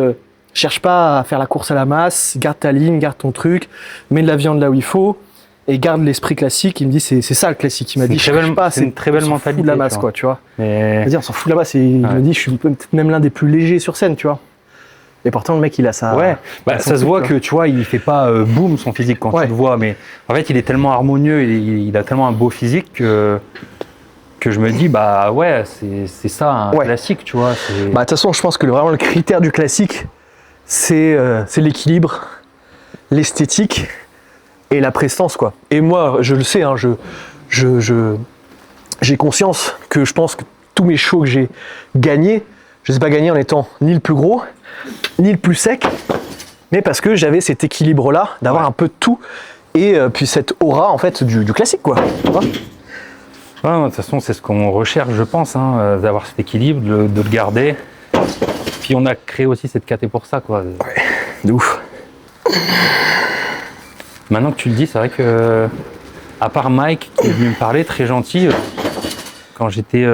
cherche pas à faire la course à la masse, garde ta ligne, garde ton truc, mets de la viande là où il faut. Et garde l'esprit classique. Il me dit c'est ça le classique. Il m'a dit je cherche pas, c'est une très belle mentalité de la masse, quoi, tu vois. Mais... on s'en fout de la masse. Il me dit je suis peut-être même l'un des plus légers sur scène, tu vois. Et pourtant, le mec, il a ça. Ouais, ça se voit que tu vois, il fait pas boum son physique quand tu le vois, mais en fait, il est tellement harmonieux, il a tellement un beau physique que je me dis, bah ouais, c'est ça un classique, tu vois. Bah, de toute façon, je pense que vraiment le critère du classique, c'est l'équilibre, l'esthétique et la prestance, quoi. Et moi, je le sais, hein, j'ai conscience que je pense que tous mes shows que j'ai gagnés, je ne les ai pas gagnés en étant ni le plus gros, ni le plus sec, mais parce que j'avais cet équilibre-là, d'avoir un peu de tout, et puis cette aura, en fait, du classique, quoi. Tu vois ? De toute façon, c'est ce qu'on recherche, je pense, hein, d'avoir cet équilibre, de le garder. Puis on a créé aussi cette caté pour ça, quoi. Ouais, de ouf. Maintenant que tu le dis, c'est vrai que, à part Mike qui est venu me parler, très gentil, quand j'étais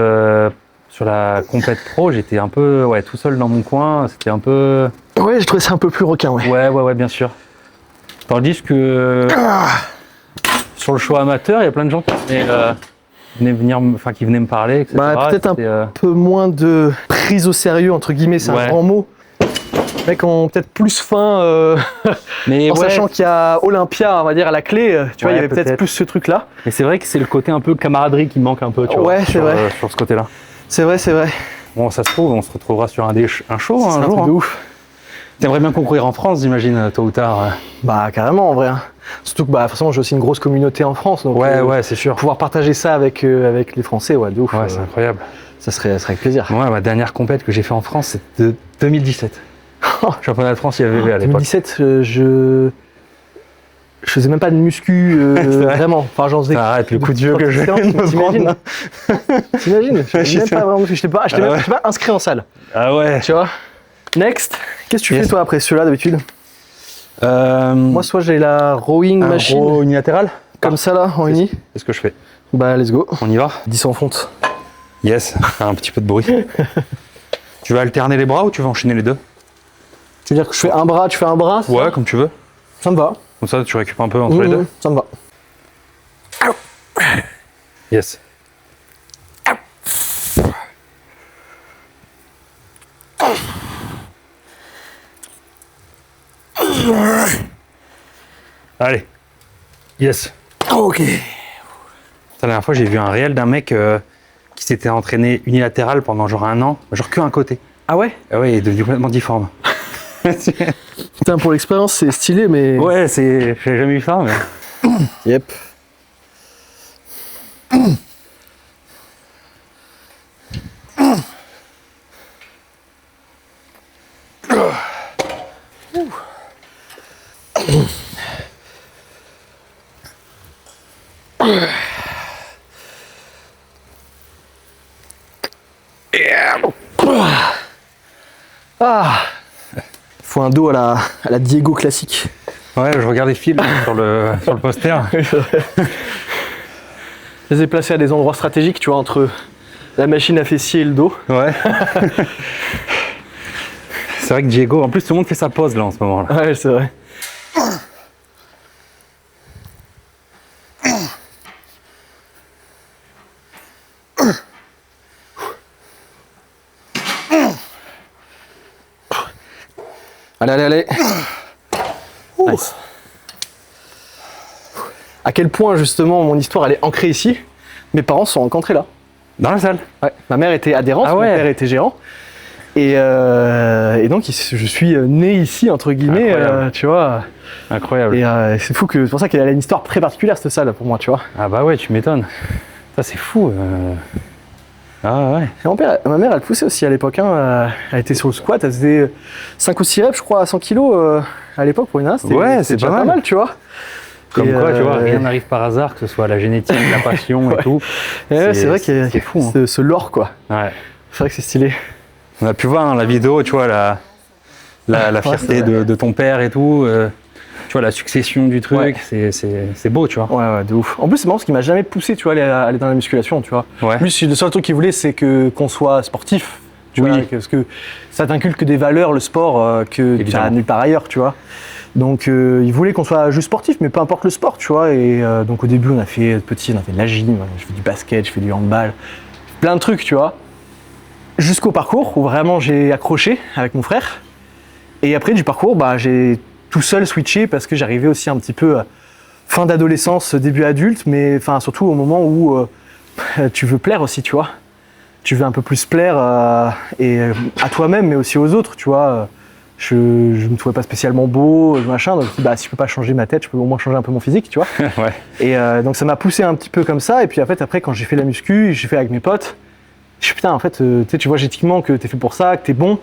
sur la compète pro, j'étais un peu tout seul dans mon coin, c'était un peu... Ouais, je trouvais ça un peu plus requin, ouais. Ouais, bien sûr. Tandis que sur le show amateur, il y a plein de gens qui venaient me parler, etc. Bah, peut-être un peu moins de prise au sérieux, entre guillemets, c'est un grand mot. Les mecs ont peut-être plus faim, mais en sachant qu'il y a Olympia, on va dire, à la clé, tu vois, il y avait peut-être plus ce truc-là. Mais c'est vrai que c'est le côté un peu camaraderie qui manque un peu, tu vois, c'est vrai. Sur ce côté-là. C'est vrai. Bon, ça se trouve, on se retrouvera sur un show un jour. C'est de ouf. T'aimerais bien concourir en France, j'imagine, tôt ou tard. Bah, carrément, en vrai. Surtout que, forcément, j'ai aussi une grosse communauté en France. Donc, c'est sûr. Pouvoir partager ça avec les Français, de ouf. Ouais, c'est incroyable. Ça serait avec plaisir. Ouais, ma dernière compète que j'ai fait en France, c'est de 2017. Championnat de France, il y avait à l'époque. 2017, je faisais même pas de muscu, vraiment. Enfin, j'en faisais. Arrête, le coup de vieux que je viens de me prendre. T'imagines? Je faisais même pas vraiment muscu. Je n'étais pas inscrit en salle. Ah ouais. Tu vois? Next. Qu'est-ce que tu fais, toi, après ceux-là, d'habitude? Moi, soit j'ai la rowing machine. Row unilatéral? Comme ça, là, en uni. C'est ce que je fais. Bah, let's go. On y va? 10 en fonte. Yes, un petit peu de bruit. Tu veux alterner les bras ou tu veux enchaîner les deux? Tu veux dire que je fais un bras, tu fais un bras? Ouais, comme tu veux. Ça me va. Comme ça, tu récupères un peu entre les deux. Ça me va. Yes. Allez. Yes. Ok. La dernière fois, j'ai vu un réel d'un mec qui s'était entraîné unilatéral pendant genre 1 an, genre que un côté. Ah ouais? Ah ouais, il est devenu complètement difforme. Putain, pour l'expérience, c'est stylé, mais... Ouais, j'ai jamais vu ça, mais... Yep. Faut un dos à la Diego classique. Ouais, je regarde les films sur le poster. Je les ai placés à des endroits stratégiques, tu vois, entre la machine à fessier et le dos. Ouais. C'est vrai que Diego, en plus tout le monde fait sa pause là en ce moment là. Ouais, c'est vrai. Allez. Nice. À quel point justement mon histoire elle est ancrée ici, mes parents sont rencontrés là. Dans la salle? Ouais. Ma mère était adhérente, mon père était gérant. Et donc je suis né ici entre guillemets, tu vois. Incroyable. Et c'est fou que c'est pour ça qu'elle a une histoire très particulière cette salle pour moi, tu vois. Ah bah ouais, tu m'étonnes. Ça c'est fou. Ah ouais. Et ma mère elle poussait aussi à l'époque, hein. Elle était sur le squat, elle faisait 5 ou 6 reps je crois à 100 kg à l'époque pour une as. Ouais, c'est déjà pas mal, tu vois. Comme quoi, tu vois, rien n'arrive par hasard, que ce soit la génétique, la passion et tout. C'est vrai qu'il y a fou, hein. ce lore quoi. Ouais. C'est vrai que c'est stylé. On a pu voir dans la vidéo, tu vois, la fierté de ton père et tout. Tu vois, la succession du truc, c'est beau, tu vois. Ouais, de ouf. En plus, c'est marrant parce qu'il m'a jamais poussé, tu vois, à aller dans la musculation, tu vois. Ouais. Plus, le seul truc qu'il voulait, c'est qu'on soit sportif. Tu vois, parce que ça t'inculque des valeurs, le sport, que tu as nulle part ailleurs, tu vois. Donc, il voulait qu'on soit juste sportif, mais peu importe le sport, tu vois. Et donc, au début, on a fait de la gym, je fais du basket, je fais du handball, plein de trucs, tu vois. Jusqu'au parcours où vraiment j'ai accroché avec mon frère. Et après du parcours, j'ai tout seul switché parce que j'arrivais aussi un petit peu fin d'adolescence, début adulte, mais surtout au moment où tu veux plaire aussi, tu vois. Tu veux un peu plus plaire et à toi-même, mais aussi aux autres, tu vois. Je me trouvais pas spécialement beau, machin, donc si je peux pas changer ma tête, je peux au moins changer un peu mon physique, tu vois. Ouais. Et donc ça m'a poussé un petit peu comme ça, et puis en fait, après quand j'ai fait la muscu, j'ai fait avec mes potes, je suis putain, en fait, tu vois génétiquement que t'es fait pour ça, que t'es bon,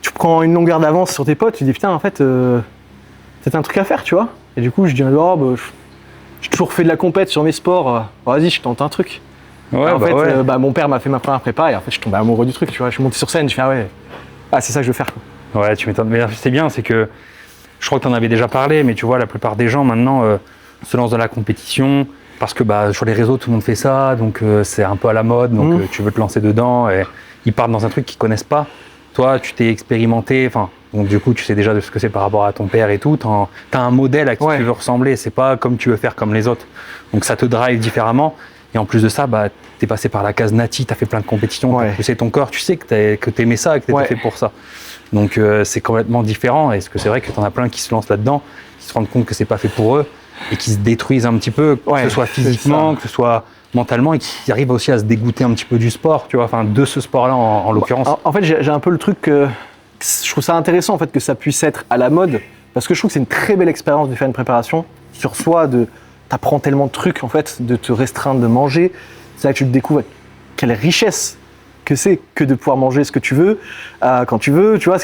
tu prends une longueur d'avance sur tes potes, tu dis putain, en fait, c'est un truc à faire, tu vois. Et du coup, je dis, j'ai toujours fait de la compète sur mes sports, vas-y, je tente un truc. Ouais, mon père m'a fait ma première prépa, et en fait, je suis tombé amoureux du truc, tu vois. Je suis monté sur scène, je fais, c'est ça que je veux faire, quoi. Ouais, tu m'étonnes. Mais c'est bien, c'est que je crois que tu en avais déjà parlé, mais tu vois, la plupart des gens maintenant se lancent dans la compétition parce que sur les réseaux, tout le monde fait ça, donc c'est un peu à la mode, donc tu veux te lancer dedans et ils partent dans un truc qu'ils connaissent pas. Toi, tu t'es expérimenté, donc du coup, tu sais déjà de ce que c'est par rapport à ton père et tout. T'as un modèle à qui tu veux ressembler, c'est pas comme tu veux faire comme les autres. Donc ça te drive différemment. Et en plus de ça, t'es passé par la case nati, t'as fait plein de compétitions, tu sais ton corps, tu sais que t'aimais ça, que t'étais fait pour ça. Donc c'est complètement différent. Et que c'est vrai que t'en as plein qui se lancent là-dedans, qui se rendent compte que c'est pas fait pour eux et qui se détruisent un petit peu, que ce soit physiquement, que ce soit mentalement, et qui arrivent aussi à se dégoûter un petit peu du sport, tu vois, de ce sport-là en l'occurrence. En fait, j'ai un peu le truc que je trouve ça intéressant en fait que ça puisse être à la mode, parce que je trouve que c'est une très belle expérience de faire une préparation sur soi, t'apprends tellement de trucs en fait, de te restreindre de manger. C'est là que tu te découvres quelle richesse que c'est que de pouvoir manger ce que tu veux, quand tu veux, tu vois,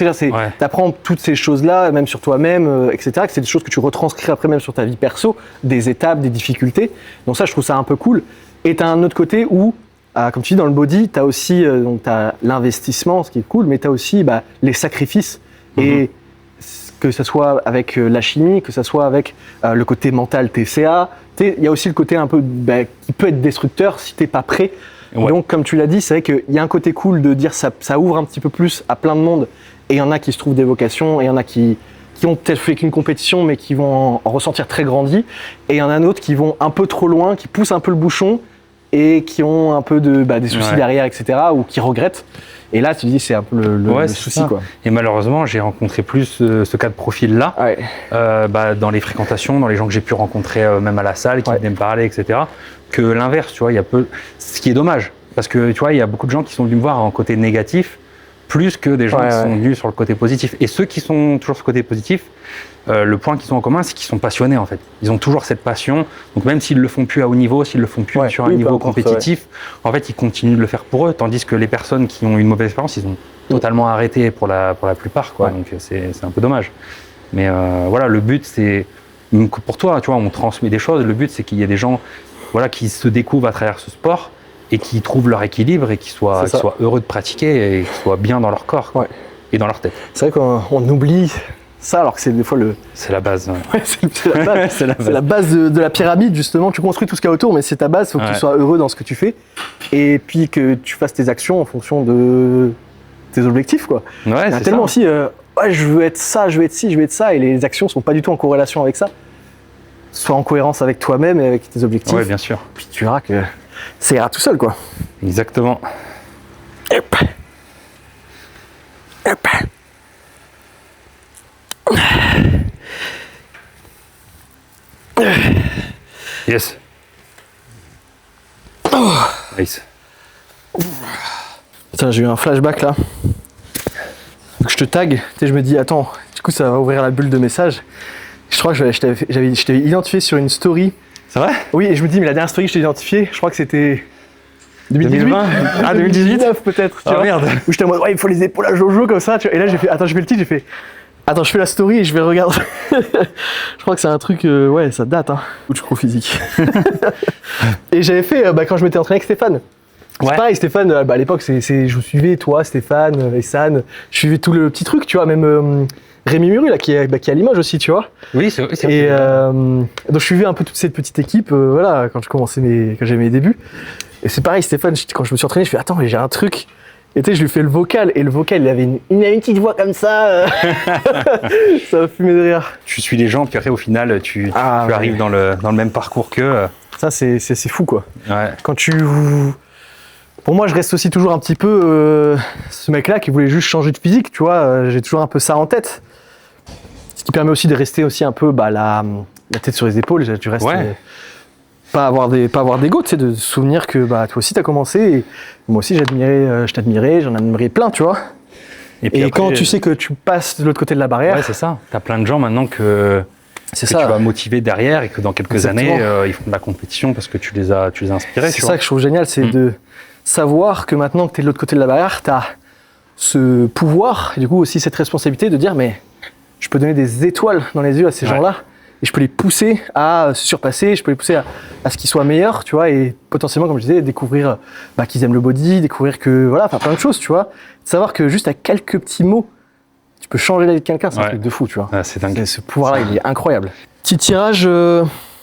t'apprends toutes ces choses-là, même sur toi-même, etc., que c'est des choses que tu retranscris après même sur ta vie perso, des étapes, des difficultés. Donc ça, je trouve ça un peu cool. Et t'as un autre côté où, comme tu dis, dans le body, t'as aussi t'as l'investissement, ce qui est cool, mais t'as aussi les sacrifices. Et que ce soit avec la chimie, que ce soit avec le côté mental TCA, il y a aussi le côté un peu qui peut être destructeur si t'es pas prêt. Ouais. Donc, comme tu l'as dit, c'est vrai qu'il y a un côté cool de dire ça ouvre un petit peu plus à plein de monde. Et il y en a qui se trouvent des vocations, et il y en a qui ont peut-être fait qu'une compétition, mais qui vont en ressentir très grandi. Et il y en a d'autres qui vont un peu trop loin, qui poussent un peu le bouchon, et qui ont un peu des soucis derrière, etc., ou qui regrettent. Et là, tu dis, c'est un peu le souci, quoi. Et malheureusement, j'ai rencontré plus ce cas de profil-là, dans les fréquentations, dans les gens que j'ai pu rencontrer même à la salle, qui venaient me parler, etc., que l'inverse, tu vois, ce qui est dommage. Parce que, tu vois, il y a beaucoup de gens qui sont venus me voir en côté négatif, plus que des gens qui sont venus sur le côté positif. Et ceux qui sont toujours sur le côté positif, le point qu'ils ont en commun, c'est qu'ils sont passionnés, en fait. Ils ont toujours cette passion. Donc, même s'ils le font plus à haut niveau, s'ils le font plus sur un niveau compétitif, en fait, ils continuent de le faire pour eux. Tandis que les personnes qui ont une mauvaise expérience, ils ont totalement arrêté pour la plupart, quoi. Donc, c'est un peu dommage. Mais le but, c'est... Pour toi, tu vois, on transmet des choses. Le but, c'est qu'il y ait des gens qui se découvrent à travers ce sport et qui trouvent leur équilibre et qui soient heureux de pratiquer et qui soient bien dans leur corps et dans leur tête. C'est vrai qu'on oublie ça alors que c'est des fois c'est la base. C'est la base, c'est la base de la pyramide justement. Tu construis tout ce qu'il y a autour, mais c'est ta base. Il faut que tu sois heureux dans ce que tu fais et puis que tu fasses tes actions en fonction de tes objectifs, quoi. Il y a tellement aussi je veux être ça, je veux être ci, je veux être ça, et les actions sont pas du tout en corrélation avec ça. Sois en cohérence avec toi-même et avec tes objectifs. Oui, bien sûr. Puis tu verras que ça ira tout seul, quoi. Exactement. Hop. Hop. Yes. Nice. Putain, j'ai eu un flashback là. Donc je te tag, tu sais, je me dis, attends, du coup ça va ouvrir la bulle de messages. Je crois que je t'avais identifié sur une story. C'est vrai? Oui, et je me dis, mais la dernière story que je t'ai identifiée, je crois que c'était 2020. Ah, 2019 peut-être, tu vois. Merde. Où j'étais en mode, il faut les épaules à Jojo comme ça, tu vois. Et là, j'ai fait, attends, je fais le titre, j'ai fait, attends, je fais la story et je vais regarder. Je crois que c'est un truc, ça date, hein. Ou du coup physique. Et j'avais fait, quand je m'étais entraîné avec Stéphane. C'est pareil, Stéphane, à l'époque, je vous suivais, toi, Stéphane, Essan, je suivais tout le petit truc, tu vois, même Rémi Muru, là, qui est à Limoges aussi, tu vois. Oui, c'est vrai. Et donc, je suivais un peu toute cette petite équipe, quand j'avais mes débuts. Et c'est pareil, Stéphane, quand je me suis entraîné, je fais, attends, mais j'ai un truc. Et tu sais, je lui fais le vocal, et le vocal, il avait une petite voix comme ça. Ça m'a fumé de rire. Tu suis les gens, puis après, au final, tu arrives dans le même parcours qu'eux. Ça, c'est fou, quoi. Ouais. Pour moi, je reste aussi toujours un petit peu ce mec-là qui voulait juste changer de physique, tu vois. J'ai toujours un peu ça en tête. Ce qui permet aussi de rester aussi un peu la tête sur les épaules, tu restes pas avoir d'ego, tu sais, de se souvenir que toi aussi t'as commencé et moi aussi je t'admirais, j'en admirais plein, tu vois. Et après, quand tu sais que tu passes de l'autre côté de la barrière... Ouais, c'est ça. T'as plein de gens maintenant que tu vas motiver derrière et que dans quelques années, ils font de la compétition parce que tu les as inspirés. C'est ça que je trouve génial, c'est de savoir que maintenant que t'es de l'autre côté de la barrière, t'as ce pouvoir et du coup aussi cette responsabilité de dire mais je peux donner des étoiles dans les yeux à ces gens-là. Et je peux les pousser à se surpasser, je peux les pousser à ce qu'ils soient meilleurs, tu vois, et potentiellement, comme je disais, découvrir qu'ils aiment le body, découvrir que, voilà, faire plein de choses, tu vois. Savoir que juste à quelques petits mots, tu peux changer la vie de quelqu'un, c'est un truc de fou, tu vois. Ah, c'est dingue. Ce pouvoir-là, il est incroyable. Petit tirage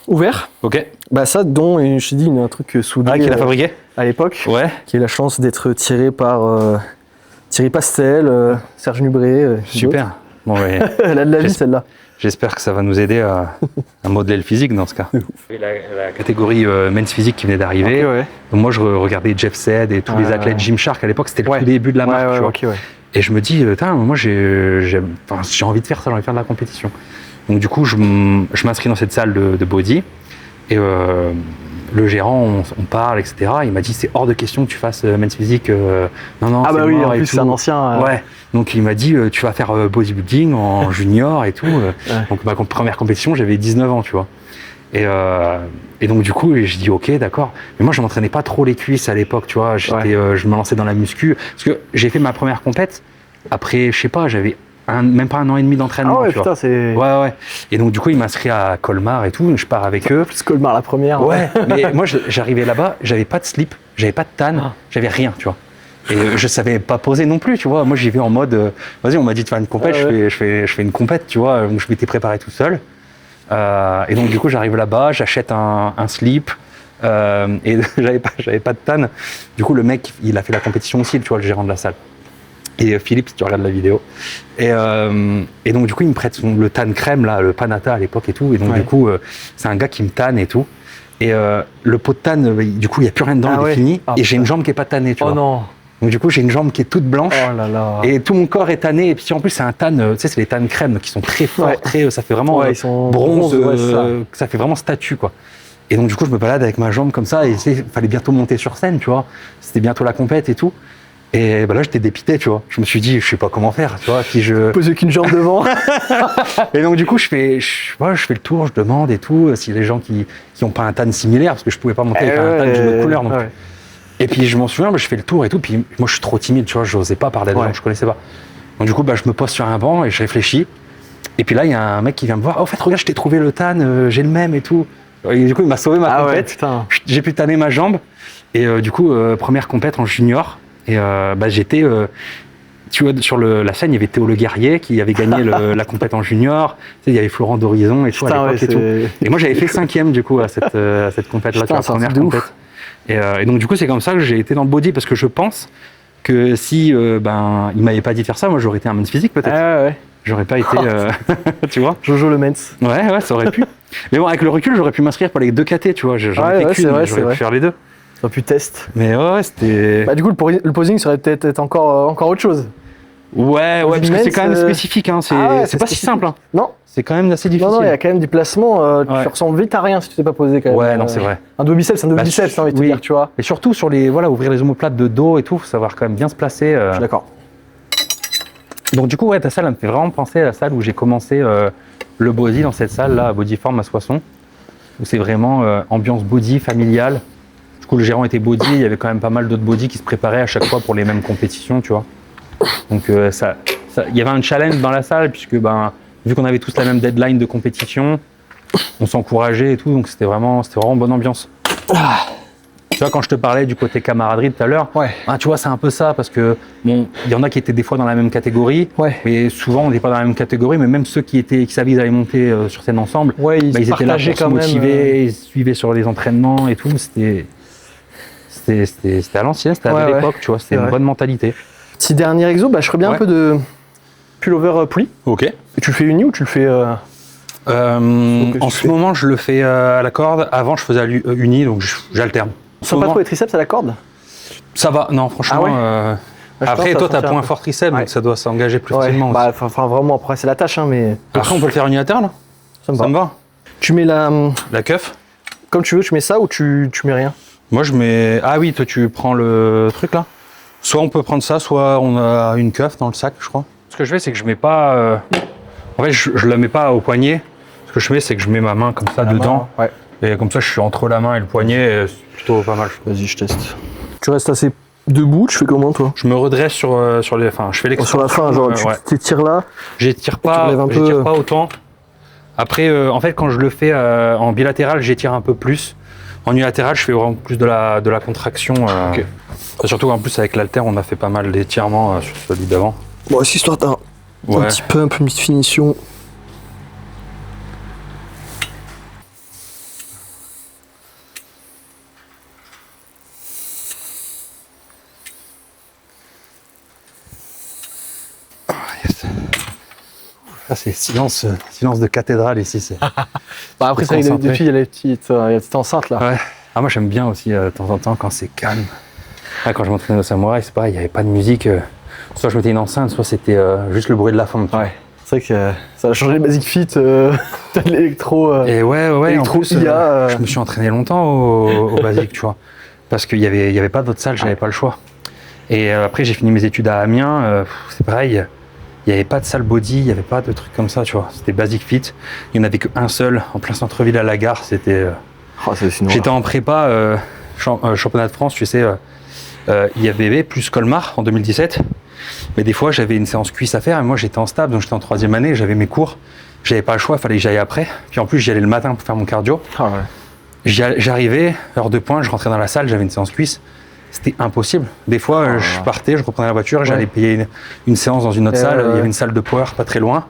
ouvert. Ok. Ça, dont, et je t'ai dit, un truc soudé. Qui l'a fabriqué à l'époque. Ouais. Qui a la chance d'être tiré par Thierry Pastel, Serge Nubré. Super. Bon, ouais. Elle a de la vie, celle-là. J'espère que ça va nous aider à modeler le physique dans ce cas. La catégorie men's physique qui venait d'arriver. Okay, Donc moi, je regardais Jeff Sed et tous les athlètes Gymshark à l'époque. C'était le tout début de la marque. Tu vois. Et je me dis, moi, j'ai envie de faire ça, j'ai envie de faire de la compétition. Donc du coup, je m'inscris dans cette salle de body. Et le gérant, on parle, etc. Il m'a dit, c'est hors de question que tu fasses men's physique. Non, ah bah oui, en plus, c'est un ancien. Ouais. Donc il m'a dit, tu vas faire bodybuilding en junior et tout. Donc ma première compétition, j'avais 19 ans, tu vois. Et donc du coup, je dis ok, d'accord. Mais moi, je m'entraînais pas trop les cuisses à l'époque, tu vois. Je me lançais dans la muscu. Parce que j'ai fait ma première compète. Après, je sais pas, j'avais même pas 1 an et demi d'entraînement. Ah ouais, tu putain, vois. c'est... Ouais. Et donc du coup, il m'a inscrit à Colmar et tout. Je pars avec eux. Plus Colmar la première. Ouais. Mais moi, j'arrivais là-bas, j'avais pas de slip, j'avais pas de tanne, j'avais rien, tu vois. Et je savais pas poser non plus, tu vois. Moi, j'y vais en mode, vas-y, on m'a dit de faire une compète, je fais une compète, tu vois. Donc, je m'étais préparé tout seul. Et donc, du coup, j'arrive là-bas, j'achète un slip. Et j'avais pas de tanne. Du coup, le mec, il a fait la compétition aussi, tu vois, le gérant de la salle. Et Philippe, si tu regardes la vidéo. Et donc, du coup, il me prête le tan crème, là, le Panata à l'époque et tout. Et donc, du coup, c'est un gars qui me tanne et tout. Et le pot de tan, du coup, il n'y a plus rien dedans, il est fini. Et j'ai une jambe qui n'est pas tannée, tu vois. Non. Donc du coup, j'ai une jambe qui est toute blanche. Oh là là. Et tout mon corps est tanné. Et puis en plus, c'est un tan, tu sais, c'est les tan crème qui sont très forts, ça fait vraiment ils sont bronze, ça fait vraiment statue, quoi. Et donc du coup, je me balade avec ma jambe comme ça. Et il fallait bientôt monter sur scène, tu vois. C'était bientôt la compète et tout. Et là, j'étais dépité, tu vois. Je me suis dit, je sais pas comment faire, tu vois. Si je poser qu'une jambe devant. Et donc du coup, je fais le tour, je demande et tout, si les gens qui ont pas un tan similaire, parce que je pouvais pas monter avec un tan d'une autre couleur. Donc. Et puis je m'en souviens, je fais le tour et tout, puis moi je suis trop timide, tu vois, j'osais pas parler à des gens que je connaissais pas. Donc du coup, je me pose sur un banc et je réfléchis. Et puis là, il y a un mec qui vient me voir, oh, en fait, regarde, je t'ai trouvé le tan, j'ai le même et tout. Et du coup, il m'a sauvé ma compète. J'ai pu tanner ma jambe. Et du coup, première compète en junior. Et j'étais, tu vois, sur la scène, il y avait Théo Le Guerrier qui avait gagné la compète en junior. Tu sais, il y avait Florent d'Horizon et tout à l'époque et tout. Et moi, j'avais fait 5e du coup à cette compète-là, la première compète. Et donc du coup, c'est comme ça que j'ai été dans le body parce que je pense que si il m'avait pas dit de faire ça, moi j'aurais été un men's physique peut-être. J'aurais pas été, tu vois. Jojo le men's. Ouais, ça aurait pu. Mais bon, avec le recul, j'aurais pu m'inscrire pour les 2 KT, tu vois. J'aurais pu faire les 2. T'aurais pu test. Mais c'était. Du coup, le posing serait peut-être encore autre chose. Ouais, parce que c'est quand même spécifique, hein. C'est pas si simple. Hein. Non. C'est quand même assez difficile. Non, il y a quand même des placements, tu ressembles vite à rien si tu t'es pas posé quand même. Ouais, non, c'est vrai. Un dos biceps, c'est un dos biceps, j'ai envie de te dire, tu vois. Et surtout sur ouvrir les omoplates de dos et tout, faut savoir quand même bien se placer. Je suis d'accord. Donc du coup, ta salle, elle me fait vraiment penser à la salle où j'ai commencé le body, dans cette salle-là, à Bodyform à Soissons, où c'est vraiment ambiance body, familiale. Du coup, le gérant était body, il y avait quand même pas mal d'autres body qui se préparaient à chaque fois pour les mêmes compétitions, tu vois. Donc il y avait un challenge dans la salle, puisque vu qu'on avait tous la même deadline de compétition, on s'encourageait et tout, donc c'était vraiment bonne ambiance. Tu vois, quand je te parlais du côté camaraderie tout à l'heure, tu vois, c'est un peu ça, parce que il y en a qui étaient des fois dans la même catégorie, mais souvent on n'était pas dans la même catégorie, mais même ceux qui savaient qu'ils allaient monter sur scène ensemble, ils étaient là pour se motiver, ils suivaient sur les entraînements et tout, c'était à l'ancienne, c'était à l'époque, tu vois, c'était une bonne mentalité. Petit dernier exo, je ferais bien un peu de pullover pulley. Ok. Et tu le fais uni ou tu le fais en ce moment, je le fais à la corde. Avant, je faisais à uni, donc j'alterne. Ça va pas trop les triceps à la corde? Ça va, non, franchement. Après, toi, t'as point fort tricep, donc ça doit s'engager plus facilement. Bah, vraiment, après, c'est la tâche, hein, mais. Après, on peut le faire unilatéral, là. Ça me va. Tu mets la cuff. Comme tu veux, tu mets ça ou tu mets rien? Moi, je mets. Ah oui, toi, tu prends le truc là. Soit on peut prendre ça, soit on a une cuff dans le sac, je crois. Ce que je fais, c'est que je mets pas. En fait, je la mets pas au poignet. Ce que je fais, c'est que je mets ma main comme ça dedans. Ouais. Et comme ça, je suis entre la main et le poignet. C'est plutôt pas mal. Vas-y, je teste. Tu restes assez debout, tu fais comment, toi? Je me redresse sur les. Enfin, je fais l'extension. Sur la fin, genre, tu t'étires là. J'étire pas autant. Après, en fait, quand je le fais en bilatéral, j'étire un peu plus. En unilatéral, je fais vraiment plus de la contraction. Okay. Surtout en plus, avec l'haltère, on a fait pas mal d'étirements sur celui d'avant. Bon, c'est histoire d'un petit pump, une petite finition. Ça, c'est silence de cathédrale ici. Bah après, ça, depuis, il y a la petite enceinte là. Ouais. Ah, moi, j'aime bien aussi de temps en temps quand c'est calme. Là, quand je m'entraînais au samouraï, c'est pareil, il n'y avait pas de musique. Soit je mettais une enceinte, soit c'était juste le bruit de la fonte. Ouais. C'est vrai que ça a changé le Basic Fit, de l'électro. Et ouais, en plus, IA, je me suis entraîné longtemps au Basic, tu vois. Parce qu'il n'y avait pas d'autre salle, j'avais pas le choix. Et après, j'ai fini mes études à Amiens, c'est pareil. Il n'y avait pas de salle body, il n'y avait pas de trucs comme ça, tu vois. C'était Basic Fit. Il n'y en avait qu'un seul, en plein centre-ville à la gare. C'était. J'étais en prépa, championnat de France, tu sais, IFBB plus Colmar en 2017. Mais des fois, j'avais une séance cuisse à faire et moi, j'étais en stab, donc j'étais en 3e année, j'avais mes cours. J'avais pas le choix, il fallait que j'aille après. Puis en plus, j'y allais le matin pour faire mon cardio. J'arrivais, heure de pointe, je rentrais dans la salle, j'avais une séance cuisse. C'était impossible. Des fois, je partais, je reprenais la voiture, j'allais payer une séance dans une autre salle. Il y avait une salle de power pas très loin.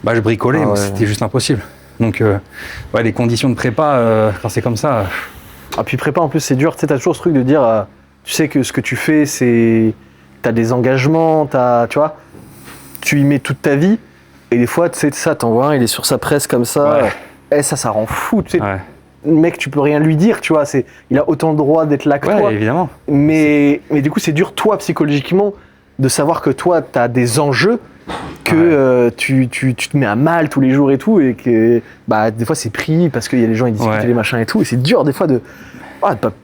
Bah, je bricolais, mais c'était juste impossible. Donc, les conditions de prépa, quand c'est comme ça. Ah, puis prépa, en plus, c'est dur. Tu sais, t'as toujours ce truc de dire, tu sais que ce que tu fais, t'as des engagements, tu vois, tu y mets toute ta vie. Et des fois, tu sais, ça, t'en vois un, il est sur sa presse comme ça. Et ça rend fou, tu sais. Le mec, tu peux rien lui dire, tu vois, il a autant le droit d'être là que toi. Évidemment. Mais du coup, c'est dur, toi, psychologiquement, de savoir que toi, t'as des enjeux, que tu te mets à mal tous les jours et tout, et que bah, des fois, c'est pris parce qu'il y a les gens, ils discutent les machins et tout, et c'est dur, des fois, de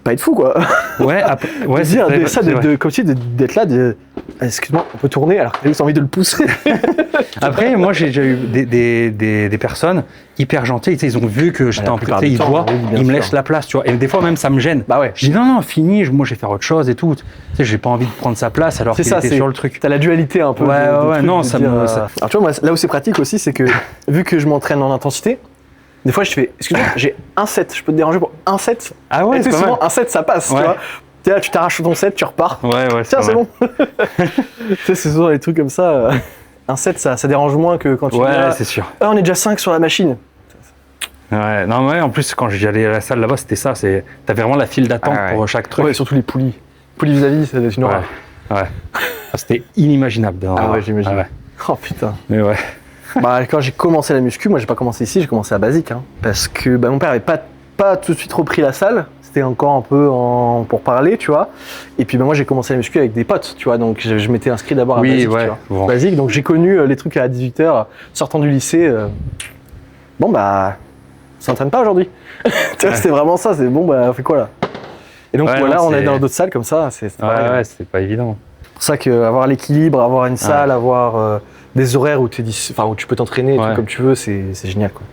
pas être fou, quoi. De dire ça, comme si d'être là, excuse-moi, on peut tourner, alors que t'as juste envie de le pousser. Après, moi, j'ai déjà eu des personnes hyper gentilles, ils ont vu que j'étais en prépa, ils me laissent la place, tu vois. Et des fois, même, ça me gêne. Bah ouais. Je dis non, fini, moi, je vais faire autre chose et tout. Tu sais, j'ai pas envie de prendre sa place alors qu'il était sur le truc. T'as la dualité un peu. Non, ça me. Alors, tu vois, moi, là où c'est pratique aussi, c'est que vu que je m'entraîne en intensité, des fois, je fais, excuse-moi, j'ai un set, je peux te déranger pour un set? Ah ouais, c'est souvent un set, ça passe, tu vois. Là, tu t'arraches ton set, tu repars. Tiens, c'est bon. Tu sais, c'est souvent des trucs comme ça. Un set, ça dérange moins que quand tu dis c'est sûr. Ah, on est déjà 5 sur la machine. En plus, quand j'allais à la salle là-bas, c'était ça. T'avais vraiment la file d'attente pour chaque truc. Ouais, surtout les poulies. Poulies vis-à-vis, ça doit être une horreur. C'était inimaginable. J'imagine. Oh putain. Mais quand j'ai commencé la muscu, moi j'ai pas commencé ici, j'ai commencé à Basic. Parce que mon père avait pas tout de suite repris la salle. C'était encore un peu pour parler, tu vois. Et puis moi j'ai commencé la muscu avec des potes, tu vois. Donc je m'étais inscrit d'abord à Basic, tu vois. Bon. Basic, donc j'ai connu les trucs à 18h, sortant du lycée. On s'entraîne pas aujourd'hui. C'était vraiment ça, c'est on fait quoi là? Et donc on est dans d'autres salles comme ça, c'est c'est pas évident. C'est pour ça qu'avoir l'équilibre, avoir une salle, avoir des horaires où tu peux t'entraîner comme tu veux, c'est génial, quoi.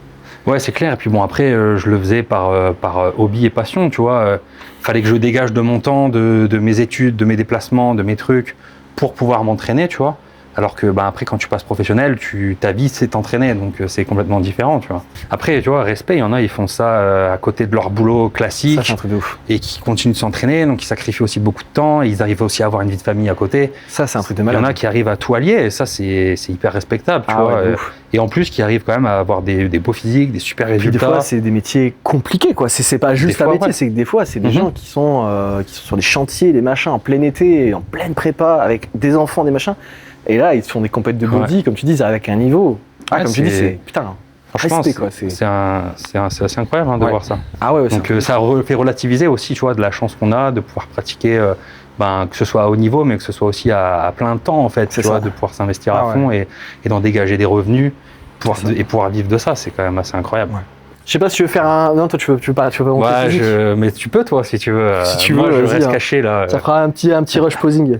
Ouais, c'est clair. Et puis bon, après, je le faisais par hobby et passion, tu vois. Fallait que je dégage de mon temps, de mes études, de mes déplacements, de mes trucs, pour pouvoir m'entraîner, tu vois. Alors que après, quand tu passes professionnel, ta vie, c'est t'entraîner, donc c'est complètement différent, tu vois. Après, tu vois, respect, il y en a, ils font ça à côté de leur boulot classique. Ça, c'est un truc de ouf. Et qui continuent de s'entraîner, donc ils sacrifient aussi beaucoup de temps, et ils arrivent aussi à avoir une vie de famille à côté. Ça, c'est un truc de malade. Il y en a qui arrivent à tout allier, et ça, c'est hyper respectable, tu vois. Et en plus, qui arrivent quand même à avoir des beaux physiques, des super résultats. Des fois, c'est des métiers compliqués, quoi. C'est pas juste un métier, c'est que des fois, c'est des gens qui sont sur des chantiers, des machins, en plein été, en pleine prépa, avec des enfants, des machins. Et là, ils font des compètes de body, comme tu dis, avec un niveau. Comme tu dis, c'est putain. Franchement, c'est assez incroyable de voir ça. Ah ouais, donc ça fait relativiser aussi, tu vois, de la chance qu'on a de pouvoir pratiquer, que ce soit à haut niveau, mais que ce soit aussi à plein temps, en fait, tu vois, de pouvoir s'investir à fond et d'en dégager des revenus et pouvoir vivre de ça, c'est quand même assez incroyable. Ouais. Je sais pas si tu veux faire un... Non, toi, tu veux pas ouais, mais tu peux, toi, si tu veux. Si tu moi, veux, je reste caché, là. Ça fera un petit rush posing.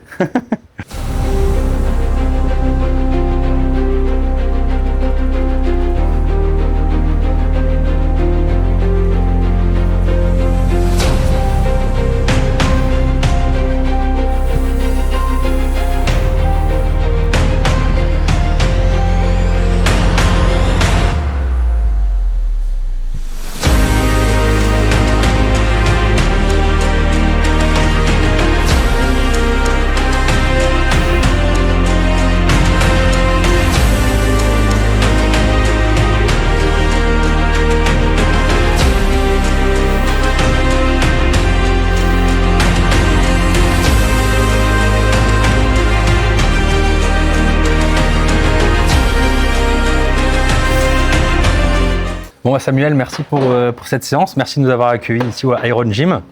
Bon, Samuel, merci pour cette séance. Merci de nous avoir accueillis ici au Iron Gym.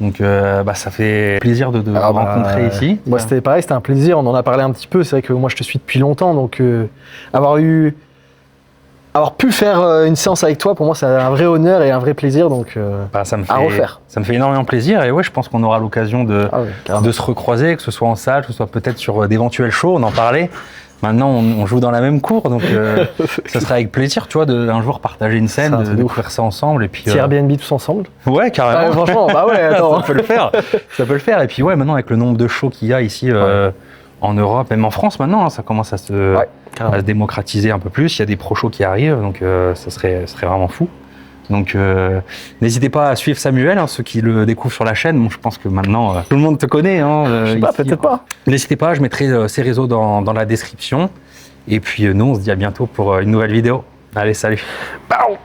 Donc, ça fait plaisir de rencontrer ici. Moi, c'était pareil, c'était un plaisir. On en a parlé un petit peu. C'est vrai que moi, je te suis depuis longtemps. Donc, avoir pu faire une séance avec toi, pour moi, c'est un vrai honneur et un vrai plaisir. Donc, à refaire. Ça me fait énormément plaisir. Et ouais, je pense qu'on aura l'occasion de se recroiser, que ce soit en salle, que ce soit peut-être sur d'éventuels shows. On en parlait. Maintenant, on joue dans la même cour, donc ça serait avec plaisir, tu vois, un jour partager une scène, de faire ça ensemble. Et puis, petit Airbnb tous ensemble. Ouais, carrément. Franchement, bah ouais, attends. Ça peut le faire. Ça peut le faire. Et puis, ouais, maintenant, avec le nombre de shows qu'il y a ici en Europe, même en France, maintenant, ça commence à se démocratiser un peu plus. Il y a des pro-shows qui arrivent, donc ça serait vraiment fou. Donc, n'hésitez pas à suivre Samuel, ceux qui le découvrent sur la chaîne. Bon, je pense que maintenant, tout le monde te connaît. Je sais pas, peut-être pas. N'hésitez pas, je mettrai ses réseaux dans la description. Et puis, nous, on se dit à bientôt pour une nouvelle vidéo. Allez, salut. Bam.